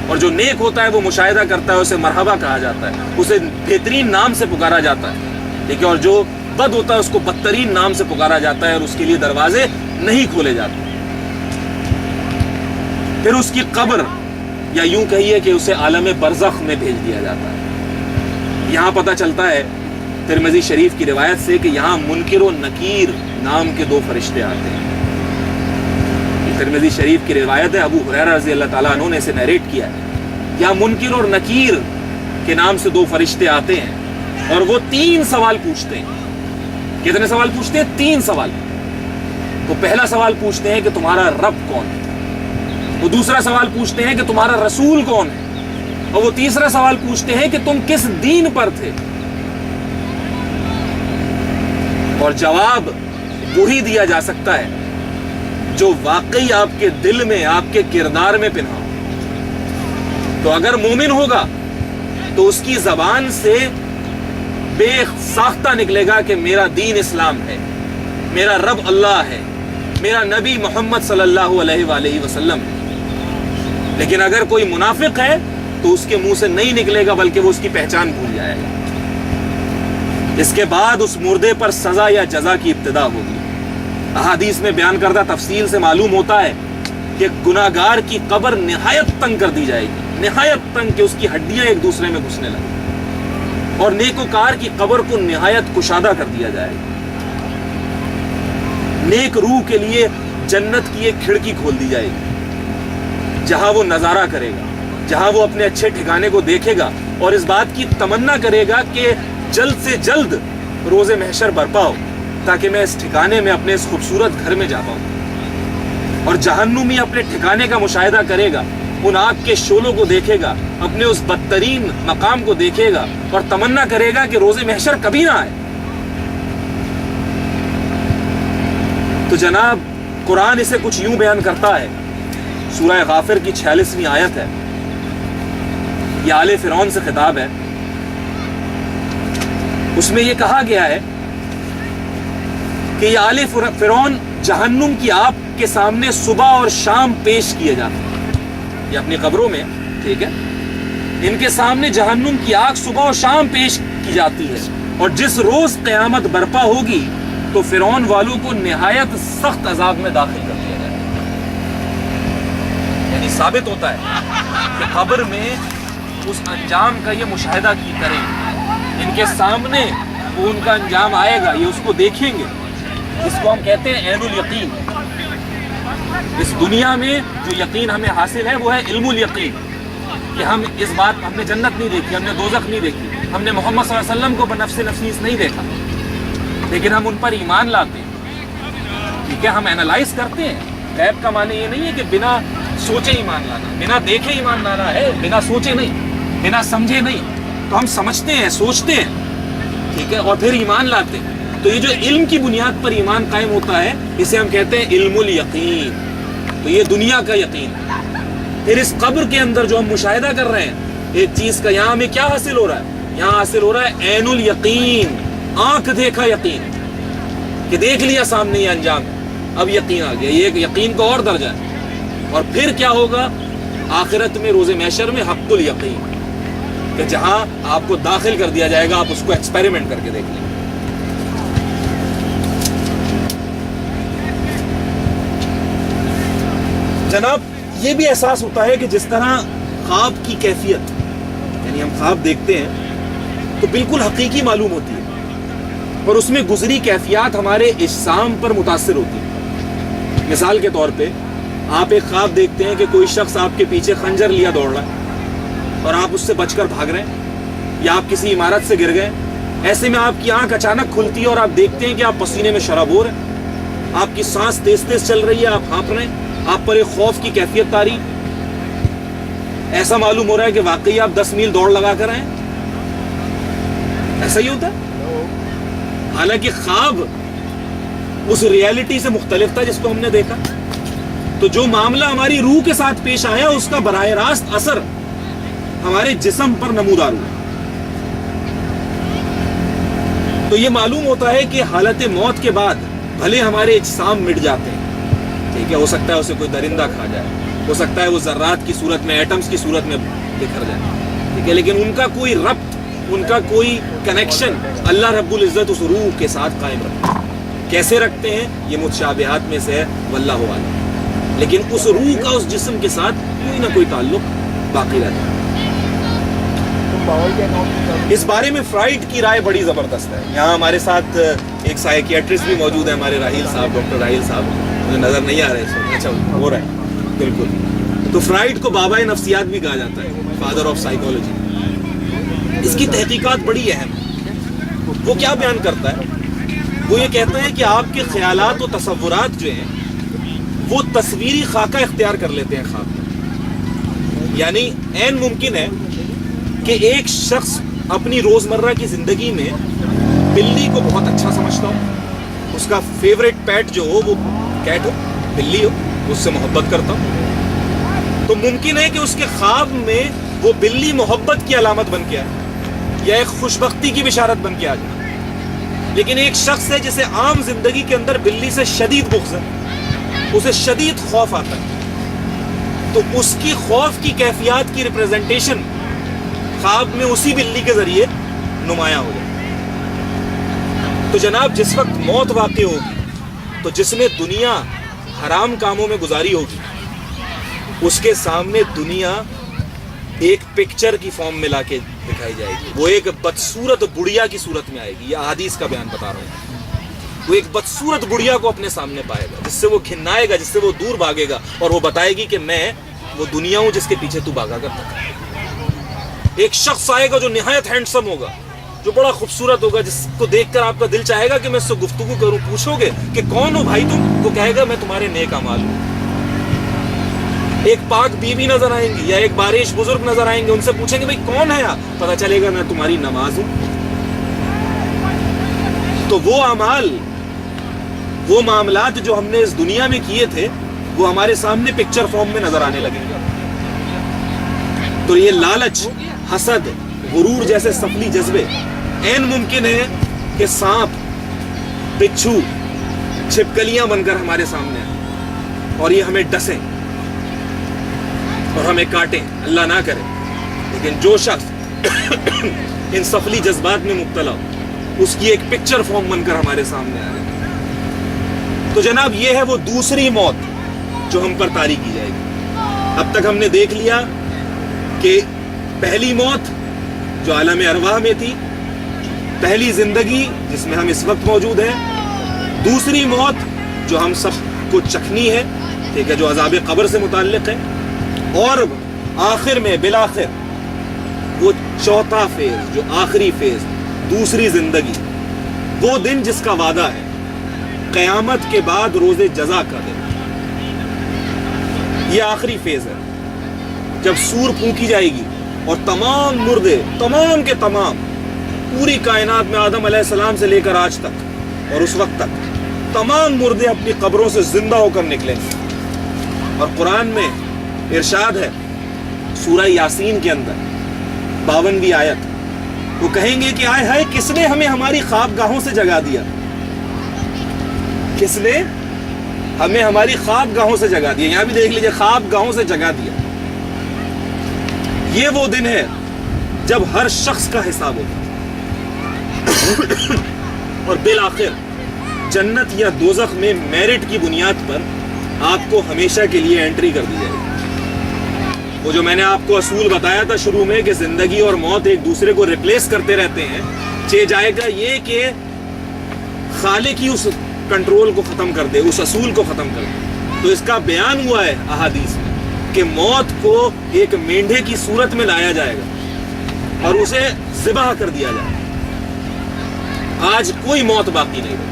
Speaker 1: اور جو نیک ہوتا ہے وہ مشاہدہ کرتا ہے، اسے مرحبا کہا جاتا ہے، اسے بہترین نام سے پکارا جاتا ہے، ٹھیک ہے، اور جو بد ہوتا ہے اس کو بدترین نام سے پکارا جاتا ہے اور اس کے لیے دروازے نہیں کھولے جاتے۔ پھر اس کی قبر، یا یوں کہیے کہ اسے عالم برزخ میں بھیج دیا جاتا ہے۔ یہاں پتہ چلتا ہے ترمذی شریف کی روایت سے کہ یہاں منکر و نکیر نام کے 2 فرشتے آتے ہیں۔ ترمذی شریف کی روایت ہے، ابو ہریرہ رضی اللہ تعالیٰ عنہ نے اسے نیریٹ کیا ہے۔ یہاں منکر اور نکیر کے نام سے 2 فرشتے آتے ہیں اور وہ 3 سوال پوچھتے ہیں۔ کتنے سوال پوچھتے ہیں؟ 3 سوال۔ تو پہلا سوال پوچھتے ہیں کہ تمہارا رب کون ہے، وہ دوسرا سوال پوچھتے ہیں کہ تمہارا رسول کون ہے، اور وہ تیسرا سوال پوچھتے ہیں کہ تم کس دین پر تھے۔ اور جواب وہی دیا جا سکتا ہے جو واقعی آپ کے دل میں، آپ کے کردار میں پنہا ہو۔ تو اگر مومن ہوگا تو اس کی زبان سے بے ساختہ نکلے گا کہ میرا دین اسلام ہے، میرا رب اللہ ہے، میرا نبی محمد صلی اللہ علیہ وآلہ وسلم ہے۔ لیکن اگر کوئی منافق ہے تو اس کے منہ سے نہیں نکلے گا بلکہ وہ اس کی پہچان بھول جائے گا۔ اس کے بعد اس مردے پر سزا یا جزا کی ابتدا ہوگی۔ احادیث میں بیان کردہ تفصیل سے معلوم ہوتا ہے کہ گناہگار کی قبر نہایت تنگ کر دی جائے گی، نہایت تنگ کہ اس کی ہڈیاں ایک دوسرے میں گھسنے لگیں، اور نیکوکار کی قبر کو نہایت کشادہ کر دیا جائے گا۔ نیک روح کے لیے جنت کی ایک کھڑکی کھول دی جائے گی جہاں وہ نظارہ کرے گا، جہاں وہ اپنے اچھے ٹھکانے کو دیکھے گا اور اس بات کی تمنا کرے گا کہ جلد سے جلد روز محشر برپا ہو تاکہ میں اس ٹھکانے میں، اپنے اس خوبصورت گھر میں جا پاؤں۔ اور جہنمی اپنے ٹھکانے کا مشاہدہ کرے گا، ان آگ کے شعلوں کو دیکھے گا، اپنے اس بدترین مقام کو دیکھے گا اور تمنا کرے گا کہ روز محشر کبھی نہ آئے۔ تو جناب قرآن اسے کچھ یوں بیان کرتا ہے، سورہ غافر کی 46ویں آیت ہے، یہ آل فرعون سے خطاب ہے۔ اس میں یہ کہا گیا ہے کہ یہ آل فرعون جہنم کی آگ کے سامنے صبح اور شام پیش کیے جاتے ہیں، یہ اپنی قبروں میں، ٹھیک ہے، ان کے سامنے جہنم کی آگ صبح اور شام پیش کی جاتی ہے، اور جس روز قیامت برپا ہوگی تو فرعون والوں کو نہایت سخت عذاب میں داخل کر دیا جائے گا۔ یعنی ثابت ہوتا ہے کہ قبر میں اس انجام کا یہ مشاہدہ کی کریں، ان کے سامنے وہ ان کا انجام آئے گا، یہ اس کو دیکھیں گے۔ اس کو ہم کہتے ہیں عین الیقین۔ اس دنیا میں جو یقین ہمیں حاصل ہے وہ ہے علم الیقین، کہ ہم اس بات، ہم نے جنت نہیں دیکھی، ہم نے دوزخ نہیں دیکھی، ہم نے محمد صلی اللہ علیہ وسلم کو بنفس نفیس نہیں دیکھا، لیکن ہم ان پر ایمان لاتے ہیں، ٹھیک ہے، ہم اینالائز کرتے ہیں۔ غیب کا معنی یہ نہیں ہے کہ بنا سوچے ایمان لانا، بنا دیکھے ایمان لانا ہے، بنا سوچے نہیں، بنا سمجھے نہیں۔ تو ہم سمجھتے ہیں، سوچتے ہیں، ٹھیک ہے، اور پھر ایمان لاتے ہیں۔ تو یہ جو علم کی بنیاد پر ایمان قائم ہوتا ہے اسے ہم کہتے ہیں علم الیقین۔ تو یہ دنیا کا یقین ہے۔ پھر اس قبر کے اندر جو ہم مشاہدہ کر رہے ہیں ایک چیز کا، یہاں ہمیں کیا حاصل ہو رہا ہے؟ یہاں حاصل ہو رہا ہے عین الیقین، آنکھ دیکھا یقین، کہ دیکھ لیا سامنے یہ انجام ہے، اب یقین آ گیا۔ یہ ایک یقین کا اور درجہ ہے۔ اور پھر کیا ہوگا آخرت میں، روز محشر میں، حق الیقین، کہ جہاں آپ کو داخل کر دیا جائے گا، آپ اس کو ایکسپیریمنٹ کر کے دیکھ لیں۔ جناب یہ بھی احساس ہوتا ہے کہ جس طرح خواب کی کیفیت، یعنی ہم خواب دیکھتے ہیں تو بالکل حقیقی معلوم ہوتی ہے، اور اس میں گزری کیفیات ہمارے اجسام پر متاثر ہوتی ہے۔ مثال کے طور پہ آپ ایک خواب دیکھتے ہیں کہ کوئی شخص آپ کے پیچھے خنجر لیا دوڑ رہا ہے اور آپ اس سے بچ کر بھاگ رہے ہیں، یا آپ کسی عمارت سے گر گئے۔ ایسے میں آپ کی آنکھ اچانک کھلتی ہے اور آپ دیکھتے ہیں کہ آپ پسینے میں شرابور ہیں، آپ کی سانس تیز تیز چل رہی ہے، آپ ہانپ رہے ہیں، آپ پر ایک خوف کی کیفیت طاری، ایسا معلوم ہو رہا ہے کہ واقعی آپ 10 میل دوڑ لگا کر آئیں. ایسا ہی ہوتا ہے. حالانکہ خواب اس ریالٹی سے مختلف تھا جس کو ہم نے دیکھا. تو جو معاملہ ہماری روح کے ساتھ پیش آیا اس کا براہ راست اثر ہمارے جسم پر نمودار ہوا. تو یہ معلوم ہوتا ہے کہ حالت موت کے بعد بھلے ہمارے اجسام مٹ جاتے ہیں، ٹھیک ہے، ہو سکتا ہے اسے کوئی درندہ کھا جائے، ہو سکتا ہے وہ ذرات کی صورت میں، ایٹمز کی صورت میں بکھر جائے، ٹھیک ہے، لیکن ان کا کوئی ربط، ان کا کوئی کنیکشن اللہ رب العزت اس روح کے ساتھ قائم رکھتے ہیں. کیسے رکھتے ہیں یہ متشابہات میں سے ہے، واللہ عالم، لیکن اس روح کا اس جسم کے ساتھ کوئی نہ کوئی تعلق باقی رہتا ہے. اس بارے میں فرائڈ کی رائے بڑی زبردست ہے. یہاں ہمارے ساتھ ایک سائیکیٹرسٹ بھی موجود ہے، ہمارے راہیل صاحب، ڈاکٹر راہیل صاحب، مجھے نظر نہیں آ رہے اس وقت. اچھا ہو رہا ہے، بالکل. تو فرائڈ کو بابا نفسیات بھی کہا جاتا ہے، فادر آف سائیکالوجی. اس کی تحقیقات بڑی اہم ہے. وہ کیا بیان کرتا ہے؟ وہ یہ کہتا ہے کہ آپ کے خیالات و تصورات جو ہیں وہ تصویری خاکہ اختیار کر لیتے ہیں خواب میں. یعنی عین ممکن ہے کہ ایک شخص اپنی روزمرہ کی زندگی میں بلی کو بہت اچھا سمجھتا ہو، اس کا فیوریٹ پیٹ جو ہو وہ کیٹ ہو، بلی ہو، اس سے محبت کرتا ہو. تو ممکن ہے کہ اس کے خواب میں وہ بلی محبت کی علامت بن کے آئے یا ایک خوشبختی کی بشارت بن کے آ جائے. لیکن ایک شخص ہے جسے عام زندگی کے اندر بلی سے شدید بغض ہے، اسے شدید خوف آتا ہے، تو اس کی خوف کی کیفیات کی ریپریزنٹیشن خواب میں اسی بلی کے ذریعے نمایاں ہو جائے. تو جناب جس وقت موت واقع ہوگی تو جس نے دنیا حرام کاموں میں گزاری ہوگی اس کے سامنے دنیا ایک پکچر کی فارم میں لا کے دکھائی جائے گی. وہ ایک بدصورت بڑھیا کی صورت میں آئے گی. یہ احادیث کا بیان بتا رہا ہوں. وہ ایک بدصورت بڑھیا کو اپنے سامنے پائے گا جس سے وہ گھنائے گا، جس سے وہ دور بھاگے گا، اور وہ بتائے گی کہ میں وہ دنیا ہوں جس کے پیچھے تو بھاگا کرتا تھا. ایک شخص آئے گا جو نہایت ہینڈسم ہوگا، جو بڑا خوبصورت ہوگا، جس کو دیکھ کر آپ کا دل چاہے گا کہ میں اس سے گفتگو کروں. پوچھو گے کہ کون ہو بھائی تم؟ وہ کہے گا میں تمہارے نیک اعمال ہوں. ایک پاک بیوی نظر آئیں گی یا ایک بارش بزرگ نظر آئیں گے، ان سے پوچھیں گے بھائی کون ہے آپ؟ پتہ چلے گا میں تمہاری نماز ہوں. تو وہ اعمال، وہ معاملات جو ہم نے اس دنیا میں کیے تھے وہ ہمارے سامنے پکچر فارم میں نظر آنے لگیں گے. تو یہ لالچ، حسد، غرور جیسے سفلی جذبے عین ممکن ہے کہ سانپ، بچھو، چھپکلیاں بن کر ہمارے سامنے آئیں اور یہ ہمیں ڈسیں اور ہمیں کاٹیں، اللہ نہ کرے. لیکن جو شخص ان سفلی جذبات میں مبتلا ہو اس کی ایک پکچر فارم بن کر ہمارے سامنے آ رہے. تو جناب یہ ہے وہ دوسری موت جو ہم پر طاری کی جائے گی. اب تک ہم نے دیکھ لیا کہ پہلی موت جو عالم ارواح میں تھی، پہلی زندگی جس میں ہم اس وقت موجود ہیں، دوسری موت جو ہم سب کو چکھنی ہے، ٹھیک ہے، جو عذاب قبر سے متعلق ہے، اور آخر میں بالآخر وہ چوتھا فیز، جو آخری فیز، دوسری زندگی، وہ دن جس کا وعدہ ہے قیامت کے بعد روز جزا کا دن. یہ آخری فیز ہے جب سور پھونکی جائے گی اور تمام مردے، تمام کے تمام، پوری کائنات میں آدم علیہ السلام سے لے کر آج تک اور اس وقت تک تمام مردے اپنی قبروں سے زندہ ہو کر نکلیں گے. اور قرآن میں ارشاد ہے سورہ یاسین کے اندر 52ویں آیت، وہ کہیں گے کہ آئے ہائے کس نے ہمیں ہماری خواب گاہوں سے جگا دیا، کس نے ہمیں ہماری خواب گاہوں سے جگا دیا. یہاں بھی دیکھ لیجئے، خواب گاہوں سے جگا دیا. یہ وہ دن ہے جب ہر شخص کا حساب ہوگا اور بالآخر جنت یا دوزخ میں میرٹ کی بنیاد پر آپ کو ہمیشہ کے لیے انٹری کر دی جائے گی. وہ جو میں نے آپ کو اصول بتایا تھا شروع میں کہ زندگی اور موت ایک دوسرے کو ریپلیس کرتے رہتے ہیں، چہ جائے گا یہ کہ خالق ہی اس کنٹرول کو ختم کر دے، اس اصول کو ختم کر دے. تو اس کا بیان ہوا ہے احادیث میں کہ موت کو ایک مینڈھے کی صورت میں لایا جائے گا اور اسے ذبح کر دیا جائے گا. آج کوئی موت باقی نہیں رہی.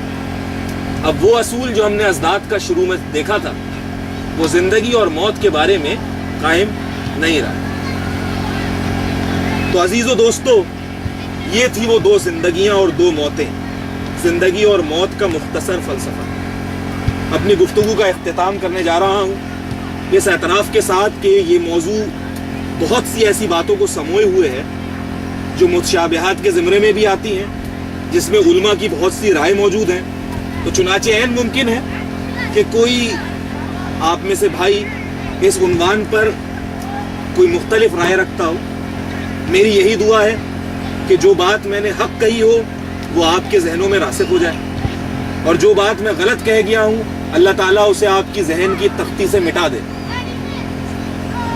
Speaker 1: اب وہ اصول جو ہم نے ازداد کا شروع میں دیکھا تھا وہ زندگی اور موت کے بارے میں قائم نہیں رہا۔ تو عزیزو دوستو، یہ تھی وہ دو زندگیاں اور دو موتیں، زندگی اور موت کا مختصر فلسفہ۔ اپنی گفتگو کا اختتام کرنے جا رہا ہوں اس اعتراف کے ساتھ کہ یہ موضوع بہت سی ایسی باتوں کو سموئے ہوئے ہے جو متشابہات کے زمرے میں بھی آتی ہیں، جس میں علماء کی بہت سی رائے موجود ہیں۔ تو چنانچہ عین ممکن ہے کہ کوئی آپ میں سے بھائی اس عنوان پر کوئی مختلف رائے رکھتا ہو۔ میری یہی دعا ہے کہ جو بات میں نے حق کہی ہو وہ آپ کے ذہنوں میں راسخ ہو جائے، اور جو بات میں غلط کہہ گیا ہوں اللہ تعالیٰ اسے آپ کی ذہن کی تختی سے مٹا دے،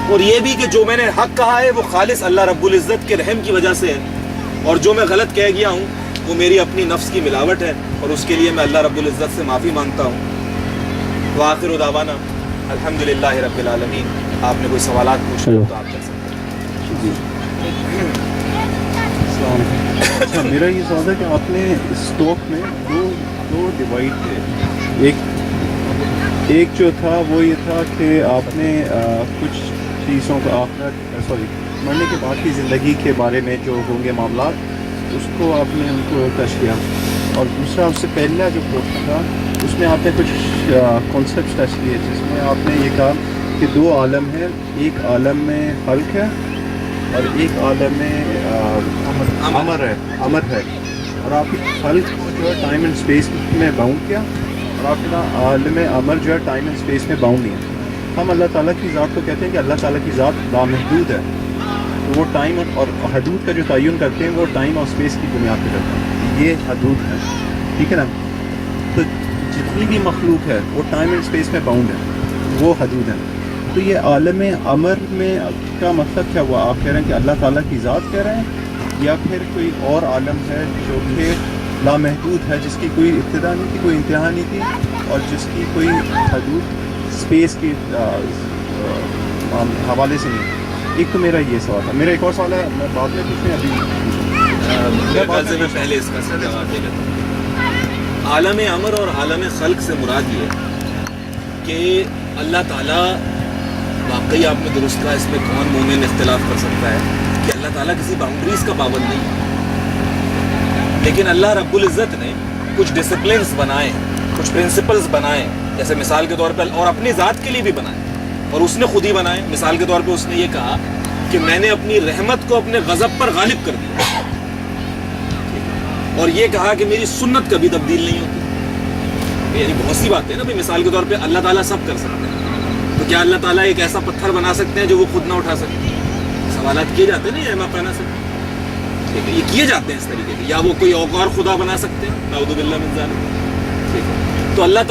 Speaker 1: اور یہ بھی کہ جو میں نے حق کہا ہے وہ خالص اللہ رب العزت کے رحم کی وجہ سے ہے، اور جو میں غلط کہہ گیا ہوں وہ میری اپنی نفس کی ملاوٹ ہے، اور اس کے لیے میں اللہ رب العزت سے معافی مانگتا ہوں۔ وآخر دعوانا الحمدللہ رب العالمین۔ آپ نے کوئی سوالات پوچھے تو آپ کر سکتے ہیں۔
Speaker 2: جی اچھا، میرا یہ سوال ہے کہ آپ نے اسٹاک میں دو ڈیوائڈ تھے، ایک جو تھا وہ یہ تھا کہ آپ نے کچھ چیزوں کا مرنے کے بعد کی زندگی کے بارے میں جو ہوں گے معاملات، اس کو آپ نے ان کو ٹچ کیا، اور دوسرا اس سے پہلا جو پورشن تھا اس میں آپ نے کچھ کانسیپٹ ٹچ کیے، جس میں آپ نے یہ کہا کہ دو عالم ہیں، ایک عالم میں خلق ہے اور ایک عالم میں امر ہے، اور آپ کی خلق کو جو ہے ٹائم اینڈ اسپیس میں باؤنڈ کیا، اور آپ کا عالم امر جو ہے ٹائم اینڈ اسپیس میں باؤنڈ نہیں ہے۔ ہم اللہ تعالیٰ کی ذات کو کہتے ہیں کہ اللہ تعالیٰ کی ذات لامحدود ہے، تو وہ ٹائم اور حدود کا جو تعین کرتے ہیں وہ ٹائم اور اسپیس کی بنیاد پہ کرتے ہیں، یہ حدود ہے، ٹھیک ہے نا؟ تو جتنی بھی مخلوق ہے وہ ٹائم اینڈ اسپیس میں باؤنڈ ہے، وہ حدود ہیں۔ تو یہ عالم امر میں کا مطلب کیا ہوا؟ آپ کہہ رہے ہیں کہ اللہ تعالیٰ کی ذات کہہ رہے ہیں، یا پھر کوئی اور عالم ہے جو کہ لامحدود ہے، جس کی کوئی ابتدا نہیں تھی، کوئی انتہا نہیں تھی، اور جس کی کوئی حدود اسپیس کے حوالے سے نہیں؟ ایک تو میرا یہ سوال تھا۔ میرا ایک اور سوال ہے، میں بعد میں پوچھوں ابھی
Speaker 1: میں پہلے اس کا جواب دے لیتا ہوں۔ عالم امر اور عالم خلق سے مراد یہ کہ اللہ تعالیٰ، واقعی آپ نے درست کہا، اس میں کون مومن اختلاف کر سکتا ہے کہ اللہ تعالیٰ کسی باؤنڈریز کا پابند نہیں ہے، لیکن اللہ رب العزت نے کچھ ڈسپلنس بنائے، کچھ پرنسپلز بنائے، جیسے مثال کے طور پر، اور اپنی ذات کے لیے بھی بنائے، اور اس نے خود ہی بنائے۔ مثال کے طور پہ اس نے یہ کہا کہ میں نے اپنی رحمت کو اپنے غضب پر غالب کر دیا، اور یہ کہا کہ میری سنت کبھی تبدیل نہیں ہوتی۔ یعنی بہت سی باتیں نا، مثال کے طور پہ اللہ تعالیٰ سب کر سکتے ہیں، تو کیا اللہ تعالیٰ ایک ایسا پتھر بنا سکتے ہیں جو وہ خود نہ اٹھا سکتے؟ سوالات کیے جاتے ہیں نا احمد پہنا سے، ٹھیک ہے، یہ کیے جاتے ہیں اس طریقے کے۔ یا وہ کوئی اور خدا بنا سکتے ہیں، نعوذ باللہ من ذالک، ٹھیک ہے۔ تو اللہ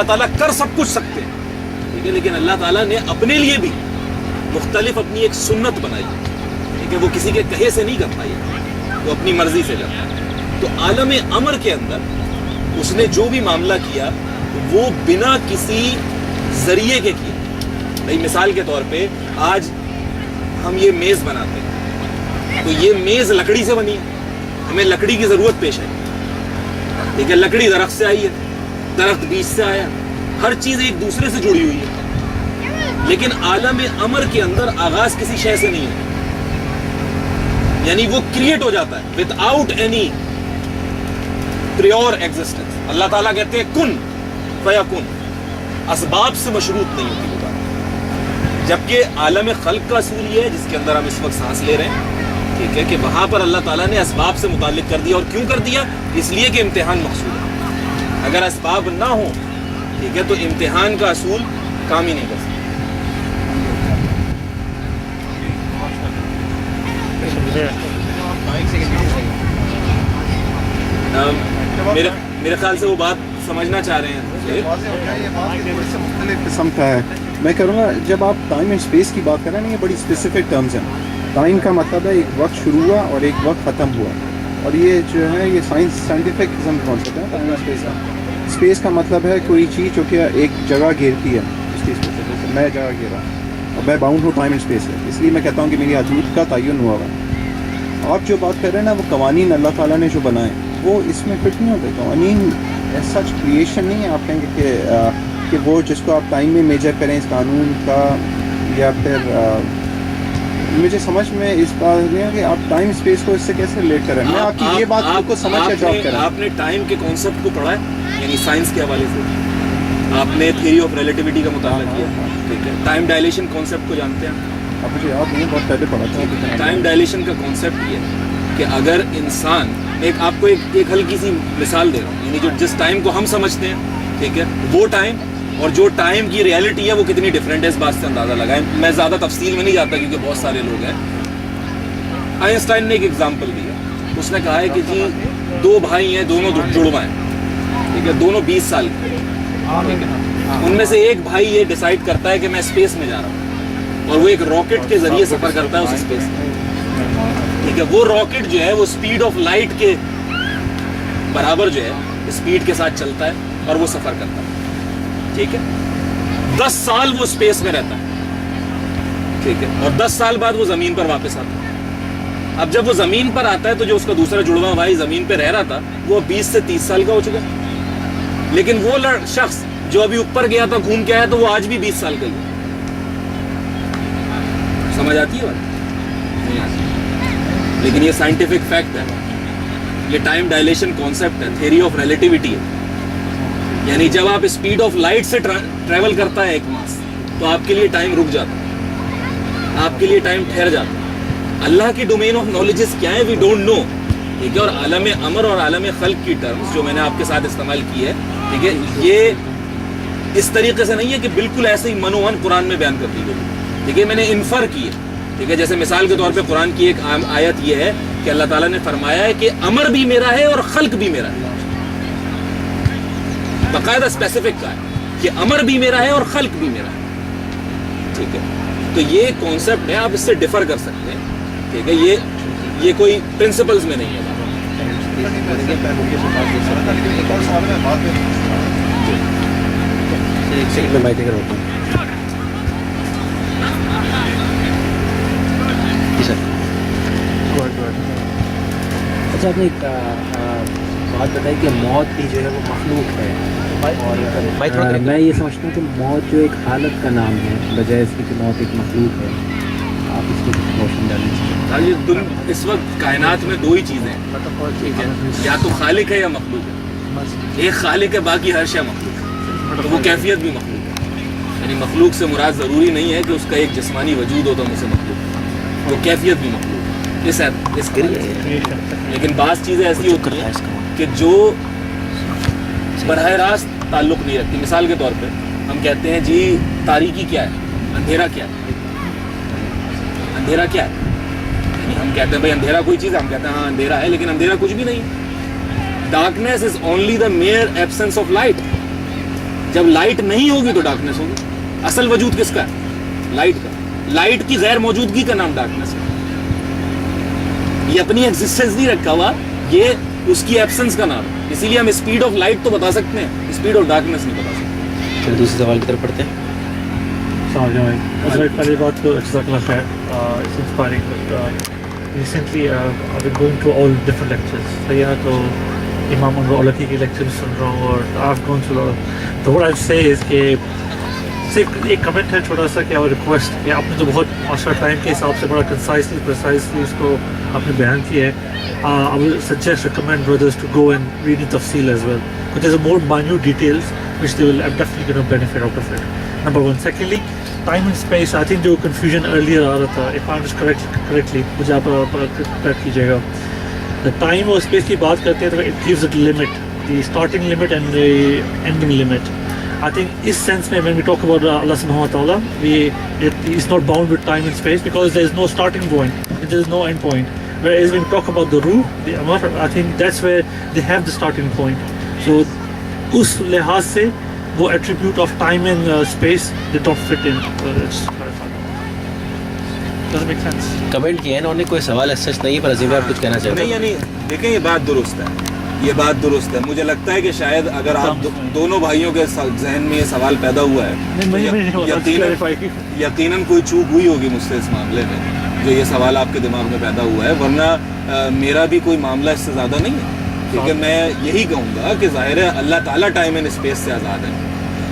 Speaker 1: تعالیٰ کر سب کچھ سکتے ہیں، ٹھیک ہے، لیکن اللہ تعالیٰ نے اپنے لیے بھی مختلف اپنی ایک سنت بنائی ہے، ٹھیک ہے، وہ کسی کے کہے سے نہیں کرتا، وہ اپنی مرضی سے کرتا ہے۔ تو عالم امر کے اندر اس نے جو بھی معاملہ کیا وہ بنا کسی ذریعے کے کیا۔ بھائی مثال کے طور پہ آج ہم یہ میز بناتے ہیں، تو یہ میز لکڑی سے بنی ہے، ہمیں لکڑی کی ضرورت پیش ہے، ٹھیک ہے، لکڑی درخت سے آئی ہے، درخت بیج سے آیا، ہر چیز ایک دوسرے سے جڑی ہوئی ہے، لیکن عالم امر کے اندر آغاز کسی شے سے نہیں ہے، یعنی وہ کریٹ ہو جاتا ہے ود آؤٹ اینی پریور ایگزسٹنس۔ اللہ تعالیٰ کہتے ہیں کن فیکن، اسباب سے مشروط نہیں ہوتی وہ بات۔ جبکہ عالم خلق کا اصول یہ ہے، جس کے اندر ہم اس وقت سانس لے رہے ہیں، ٹھیک ہے، کہ وہاں پر اللہ تعالیٰ نے اسباب سے متعلق کر دیا، اور کیوں کر دیا؟ اس لیے کہ امتحان مقصود ہے۔ اگر اسباب نہ ہوں، ٹھیک ہے، تو امتحان کا اصول کام ہی نہیں کر سکتا۔ میرے خیال سے وہ بات سمجھنا چاہ رہے ہیں،
Speaker 2: مختلف قسم کا ہے۔ میں کروں گا، جب آپ ٹائم اینڈ اسپیس کی بات کریں نا، یہ بڑی اسپیسیفک ٹرمز ہیں۔ ٹائم کا مطلب ہے ایک وقت شروع ہوا اور ایک وقت ختم ہوا، اور یہ جو ہے یہ سائنٹیفک قسم کا کانسیپٹ ہے ٹائم اینڈ اسپیس کا۔ اسپیس کا مطلب ہے کوئی چیز جو کہ ایک جگہ گھیرتی ہے، اس کی اسپیس، میں جگہ گھیرا اور میں باؤنڈ ہوں ٹائم اینڈ اسپیس سے، اس لیے میں کہتا ہوں کہ میری حدود کا تعین ہوا ہوا۔ آپ جو بات کر رہے ہیں نا، وہ قوانین اللہ تعالیٰ نے جو بنائے وہ اس میں فٹ نہیں ہوتے۔ قوانین سچ کریشن نہیں ہے، آپ کہیں گے کہ کہ وہ جس کو آپ ٹائم میں میجر کریں اس قانون کا، یا پھر مجھے سمجھ میں اس بات نہیں ہے کہ آپ ٹائم اسپیس کو اس سے کیسے ریلیٹ کریں. میں آپ کی یہ بات کو سمجھ کر جواب کریں.
Speaker 1: آپ نے ٹائم کے کانسیپٹ کو پڑھا ہے یعنی سائنس کے حوالے سے؟ آپ نے تھیوری آف ریلیٹیوٹی کا مطالعہ کیا؟ ٹھیک ہے. ٹائم ڈائلیشن کانسیپٹ کو جانتے ہیں؟
Speaker 2: اب مجھے یاد نہیں، بہت پہلے پڑھا تھا.
Speaker 1: ٹائم ڈائلیشن کا کانسیپٹ یہ ہے کہ اگر انسان آپ کو ایک ہلکی سی مثال دے رہا ہوں، یعنی جو جس ٹائم کو ہم سمجھتے ہیں، ٹھیک ہے، وہ ٹائم اور جو ٹائم کی ریالٹی ہے وہ کتنی ڈفرینٹ ہے، اس بات سے اندازہ لگائیں. میں زیادہ تفصیل میں نہیں جاتا کیونکہ بہت سارے لوگ ہیں. آئنسٹائن نے ایک ایگزامپل دیا. اس نے کہا ہے کہ جی 2 بھائی ہیں، دونوں جڑواں ہیں، ٹھیک ہے، دونوں 20 سال کے. ان میں سے ایک بھائی یہ ڈیسائیڈ کرتا ہے کہ میں اسپیس میں جا رہا ہوں، اور وہ ایک راکٹ کے ذریعے سفر کرتا ہے اس اسپیس میں. ٹھیک ہے. وہ راکٹ جو ہے وہ اسپیڈ آف لائٹ کے برابر جو ہے اسپیڈ کے ساتھ چلتا ہے اور وہ سفر کرتا ہے. ٹھیک ہے. 10 سال وہ اسپیس میں رہتا ہے. ٹھیک ہے. اور 10 سال بعد وہ زمین پر واپس آتا ہے. اب جب وہ زمین پر آتا ہے تو جو اس کا دوسرا جڑواں بھائی زمین پہ رہ رہا تھا وہ 20 سے 30 سال کا ہو چکا ہے. لیکن وہ شخص جو ابھی اوپر گیا تھا گھوم کے آیا تو وہ آج بھی 20 سال کا ہی ہے. سمجھ آتی ہے بات؟ نہیں آتی. لیکن یہ سائنٹیفک فیکٹ ہے. یہ ٹائم ڈائلیشن کانسیپٹ ہے، تھیوری آف ریلیٹیوٹی ہے. یعنی جب آپ اسپیڈ آف لائٹ سے ٹریول کرتا ہے ایک ماس تو آپ کے لیے ٹائم رک جاتا ہے، آپ کے لیے ٹائم ٹھہر جاتا ہے. اللہ کی ڈومین آف نالجز کیا ہے وی ڈونٹ نو. ٹھیک ہے. اور عالم امر اور عالم خلق کی ٹرمز جو میں نے آپ کے ساتھ استعمال کی ہے، ٹھیک ہے، یہ اس طریقے سے نہیں ہے کہ بالکل ایسے ہی منوہن قرآن میں بیان کر دی گئی. ٹھیک ہے. میں نے انفر کی ہے. ٹھیک ہے. جیسے مثال کے طور پہ قرآن کی ایک آیت یہ ہے کہ اللہ تعالیٰ نے فرمایا ہے کہ امر بھی میرا ہے اور خلق بھی میرا ہے. باقاعدہ اسپیسیفک کا ہے کہ امر بھی میرا ہے اور خلق بھی میرا ہے. ٹھیک ہے. تو یہ کانسیپٹ ہے، آپ اس سے ڈفر کر سکتے ہیں. ٹھیک ہے. یہ کوئی پرنسپلز میں نہیں ہے.
Speaker 3: اچھا، آپ نے ایک بات بتائی کہ موت بھی جو ہے وہ مخلوق ہے، اور میں یہ سمجھتا ہوں کہ موت جو ایک حالت کا نام ہے بجائے اس کی کہ موت ایک مخلوق ہے. آپ اس کو روشن ڈالیں.
Speaker 1: اس وقت کائنات میں 2 ہی چیزیں ہیں. ٹھیک ہے. یا تو خالق ہے یا مخلوق ہے. ایک خالق ہے، باقی ہر شے مخلوق ہے. تو وہ کیفیت بھی مخلوق ہے. یعنی مخلوق سے مراد ضروری نہیں ہے کہ اس کا ایک جسمانی وجود ہو تو اسے مخلوق ہے. وہ کیفیت بھی مخلوق ہے اس کے لیے. لیکن بعض چیزیں ایسی ہوتی ہیں کہ جو براہ راست تعلق نہیں رکھتی. مثال کے طور پہ ہم کہتے ہیں جی تاریکی کیا ہے، اندھیرا کیا ہے. اندھیرا کیا ہے؟ یعنی ہم کہتے ہیں بھائی اندھیرا کوئی چیز ہے، ہم کہتے ہیں ہاں اندھیرا ہے، لیکن اندھیرا کچھ بھی نہیں ہے. Darkness is only the mere absence of light. جب لائٹ نہیں ہوگی تو ڈارکنیس ہوگی. اصل وجود کس کا ہے؟ لائٹ کا. لائٹ کی غیر موجودگی کا نام ڈارکنیس ہے. یہ اپنی ایگزسٹنس نہیں رکھا ہوا، یہ اس کی ایبسنس کا نام ہے. اسی لیے ہم اسپیڈ آف لائٹ تو بتا سکتے ہیں، اسپیڈ آف ڈارکنیس نہیں بتا سکتے.
Speaker 3: پھر دوسرے سوال کی طرف پڑھتے ہیں.
Speaker 4: پہلی بات تو جزاک اللہ خیر. It's inspiring, but recently I've been going to all different lectures. سیاح تو امام الولکی کے لیکچر سن رہا ہوں، اور I've gone to the what I'd say is کہ صرف ایک کمنٹ ہے چھوٹا سا کہ اور ریکویسٹ کہ آپ نے تو بہت معاشرہ ٹائم کے حساب سے بڑا پریسائزلی اس کو آپ نے بیان کیا ہے. I will suggest, recommend brothers to go and read in tafsil as well, because there's more minute details which they will definitely going to benefit out of it. Number one. Secondly, time and space. I think جو confusion earlier آ رہا تھا, if I understand correctly, مجھے آپ correct کیجیے گا. The time اور space کی بات کرتے ہیں تو it gives a limit, the starting limit and the ending limit. I think us sense میں when we talk about Allah subhanahu wa ta'ala, it is not bound with time and space because there is no starting point, there is no end point. Whereas when we talk about the ruh, the amar, I think that's where they have the starting point. So اس لحاظ سے وہ attribute of time and space they don't fit in. Let's clarify. Does it make sense?
Speaker 3: Comment کیا ہے نا, انہوں نے کوئی سوال ایسا نہیں, پر عظیم آپ کچھ کہنا چاہتے
Speaker 1: نہیں, یعنی دیکھیں یہ بات درست ہے, یہ بات درست ہے. مجھے لگتا ہے کہ شاید اگر آپ دونوں بھائیوں کے ذہن میں یہ سوال پیدا ہوا ہے, یقیناً کوئی چوک ہوئی ہوگی مجھ سے اس معاملے میں جو یہ سوال آپ کے دماغ میں پیدا ہوا ہے, ورنہ میرا بھی کوئی معاملہ اس سے زیادہ نہیں ہے. ٹھیک ہے, میں یہی کہوں گا کہ ظاہر ہے اللہ تعالیٰ ٹائم اینڈ اسپیس سے آزاد ہے.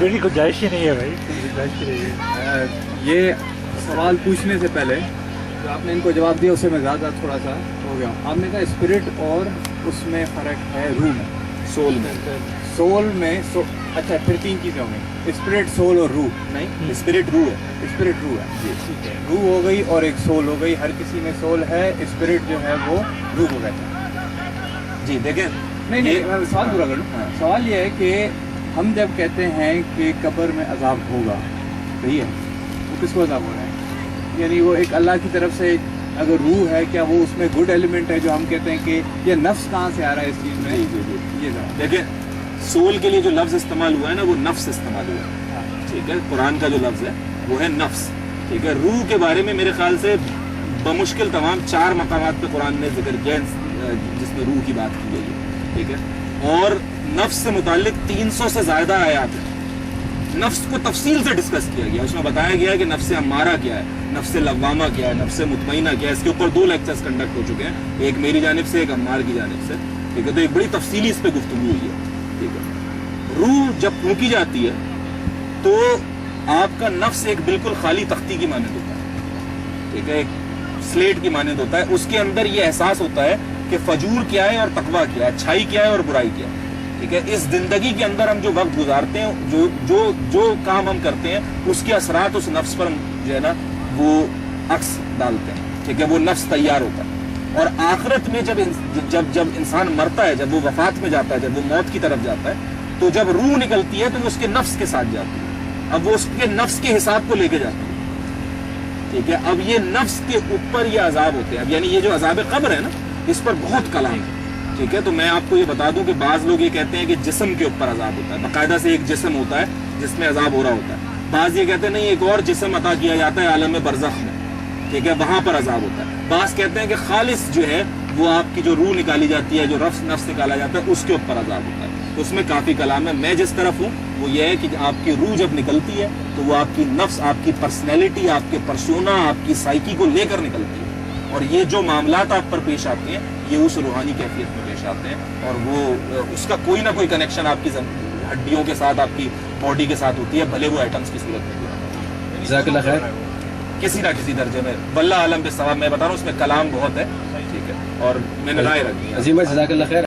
Speaker 4: میری گنجائش ہی نہیں ہے بھائی، گنجائش ہی نہیں ہے.
Speaker 5: یہ سوال پوچھنے سے پہلے جو آپ نے ان کو جواب دیا اس سے میں زیادہ تھوڑا سا ہو گیا ہوں. آپ نے کہا اسپرٹ اور اس میں فرق ہے روح میں،
Speaker 1: سول میں
Speaker 5: سول میں اچھا پھر تین چیزیں ہو گئی، اسپرٹ، سول اور روح.
Speaker 1: نہیں، اسپرٹ روح ہے.
Speaker 5: اسپرٹ روح ہے جی، ٹھیک ہے. روح ہو گئی اور ایک سول ہو گئی. ہر کسی میں سول ہے، اسپرٹ جو ہے وہ روح کو کہتے ہیں.
Speaker 1: جی دیکھیں،
Speaker 5: نہیں میں سوال پورا کر لوں. سوال یہ ہے کہ ہم جب کہتے ہیں کہ قبر میں عذاب ہوگا، صحیح ہے، وہ کس کو عذاب ہو رہا ہے؟ یعنی وہ ایک اللہ کی طرف سے اگر روح ہے، کیا وہ اس میں گڈ ایلیمنٹ ہے جو ہم کہتے ہیں کہ یہ نفس کہاں سے آ رہا ہے اس چیز میں؟ یہ ذرا
Speaker 1: دیکھیں سول کے لیے جو لفظ استعمال ہوا ہے نا وہ نفس استعمال ہوا ہے. ٹھیک ہے، قرآن کا جو لفظ ہے وہ ہے نفس. ٹھیک ہے، روح کے بارے میں میرے خیال سے بمشکل تمام 4 مقامات پہ قرآن نے ذکر کیا جس میں روح کی بات کی گئی ہے. ٹھیک ہے، اور نفس سے متعلق 300 سے زیادہ آیات ہیں. نفس کو تفصیل سے ڈسکس کیا گیا، اس میں بتایا گیا ہے کہ نفس امارہ کیا ہے، نفس لوامہ کیا ہے، نفس مطمئنہ کیا ہے. اس کے اوپر 2 لیکچرز کنڈکٹ ہو چکے ہیں، ایک میری جانب سے، ایک عمار کی جانب سے. ٹھیک ہے، تو ایک بڑی تفصیلی اس پہ گفتگو ہوئی ہے. ٹھیک ہے، روح جب پھونکی جاتی ہے تو آپ کا نفس ایک بالکل خالی تختی کی مانند ہوتا ہے. ٹھیک ہے، ایک سلیٹ کی مانند ہوتا ہے. اس کے اندر یہ احساس ہوتا ہے کہ فجور کیا ہے اور تقویٰ کیا ہے، اچھائی کیا ہے اور برائی کیا ہے. ٹھیک ہے، اس زندگی کے اندر ہم جو وقت گزارتے ہیں، جو کام ہم کرتے ہیں، اس کے اثرات اس نفس پر جو ہے نا وہ عکس ڈالتے ہیں. ٹھیک ہے، وہ نفس تیار ہوتا ہے. اور آخرت میں جب انسان مرتا ہے، جب وہ وفات میں جاتا ہے، جب وہ موت کی طرف جاتا ہے، تو جب روح نکلتی ہے تو وہ اس کے نفس کے ساتھ جاتی ہے. اب وہ اس کے نفس کے حساب کو لے کے جاتی ہے. ٹھیک ہے، اب یہ نفس کے اوپر یہ عذاب ہوتے ہیں. اب یعنی یہ جو عذاب قبر ہے نا، اس پر بہت کلام ہے. ٹھیک ہے، تو میں آپ کو یہ بتا دوں کہ بعض لوگ یہ کہتے ہیں کہ جسم کے اوپر عذاب ہوتا ہے، باقاعدہ سے ایک جسم ہوتا ہے جس میں عذاب ہو رہا ہوتا ہے. بعض یہ کہتے ہیں نہیں، ایک اور جسم عطا کیا جاتا ہے عالم برزخ میں. ٹھیک ہے، وہاں پر عذاب ہوتا ہے. بعض کہتے ہیں کہ خالص جو ہے وہ آپ کی جو روح نکالی جاتی ہے، جو نفس نکالا جاتا ہے، اس کے اوپر عذاب ہوتا ہے. تو اس میں کافی کلام ہے. میں جس طرف ہوں وہ یہ ہے کہ آپ کی روح جب نکلتی ہے تو وہ آپ کی نفس، آپ کی پرسنالٹی، آپ کے پرسونا، آپ کی سائیکی کو لے کر نکلتی ہے. اور یہ جو معاملات آپ پر پیش آتے ہیں یہ اس روحانی کیفیت میں پیش آتے ہیں، اور وہ اس کا کوئی نہ کوئی کنیکشن آپ کی ہڈیوں کے ساتھ، آپ کی باڈی کے ساتھ ہوتی ہے، بھلے وہ ایٹمز کی صورت میں.
Speaker 3: جزاک اللہ خیر.
Speaker 1: کسی نہ کسی درجے میں واللہ عالم بالصواب. میں بتا رہا ہوں اس میں کلام بہت ہے. ٹھیک ہے، اور میں نے رائے رکھی ہے.
Speaker 3: عظیم بھائی جزاک اللہ خیر.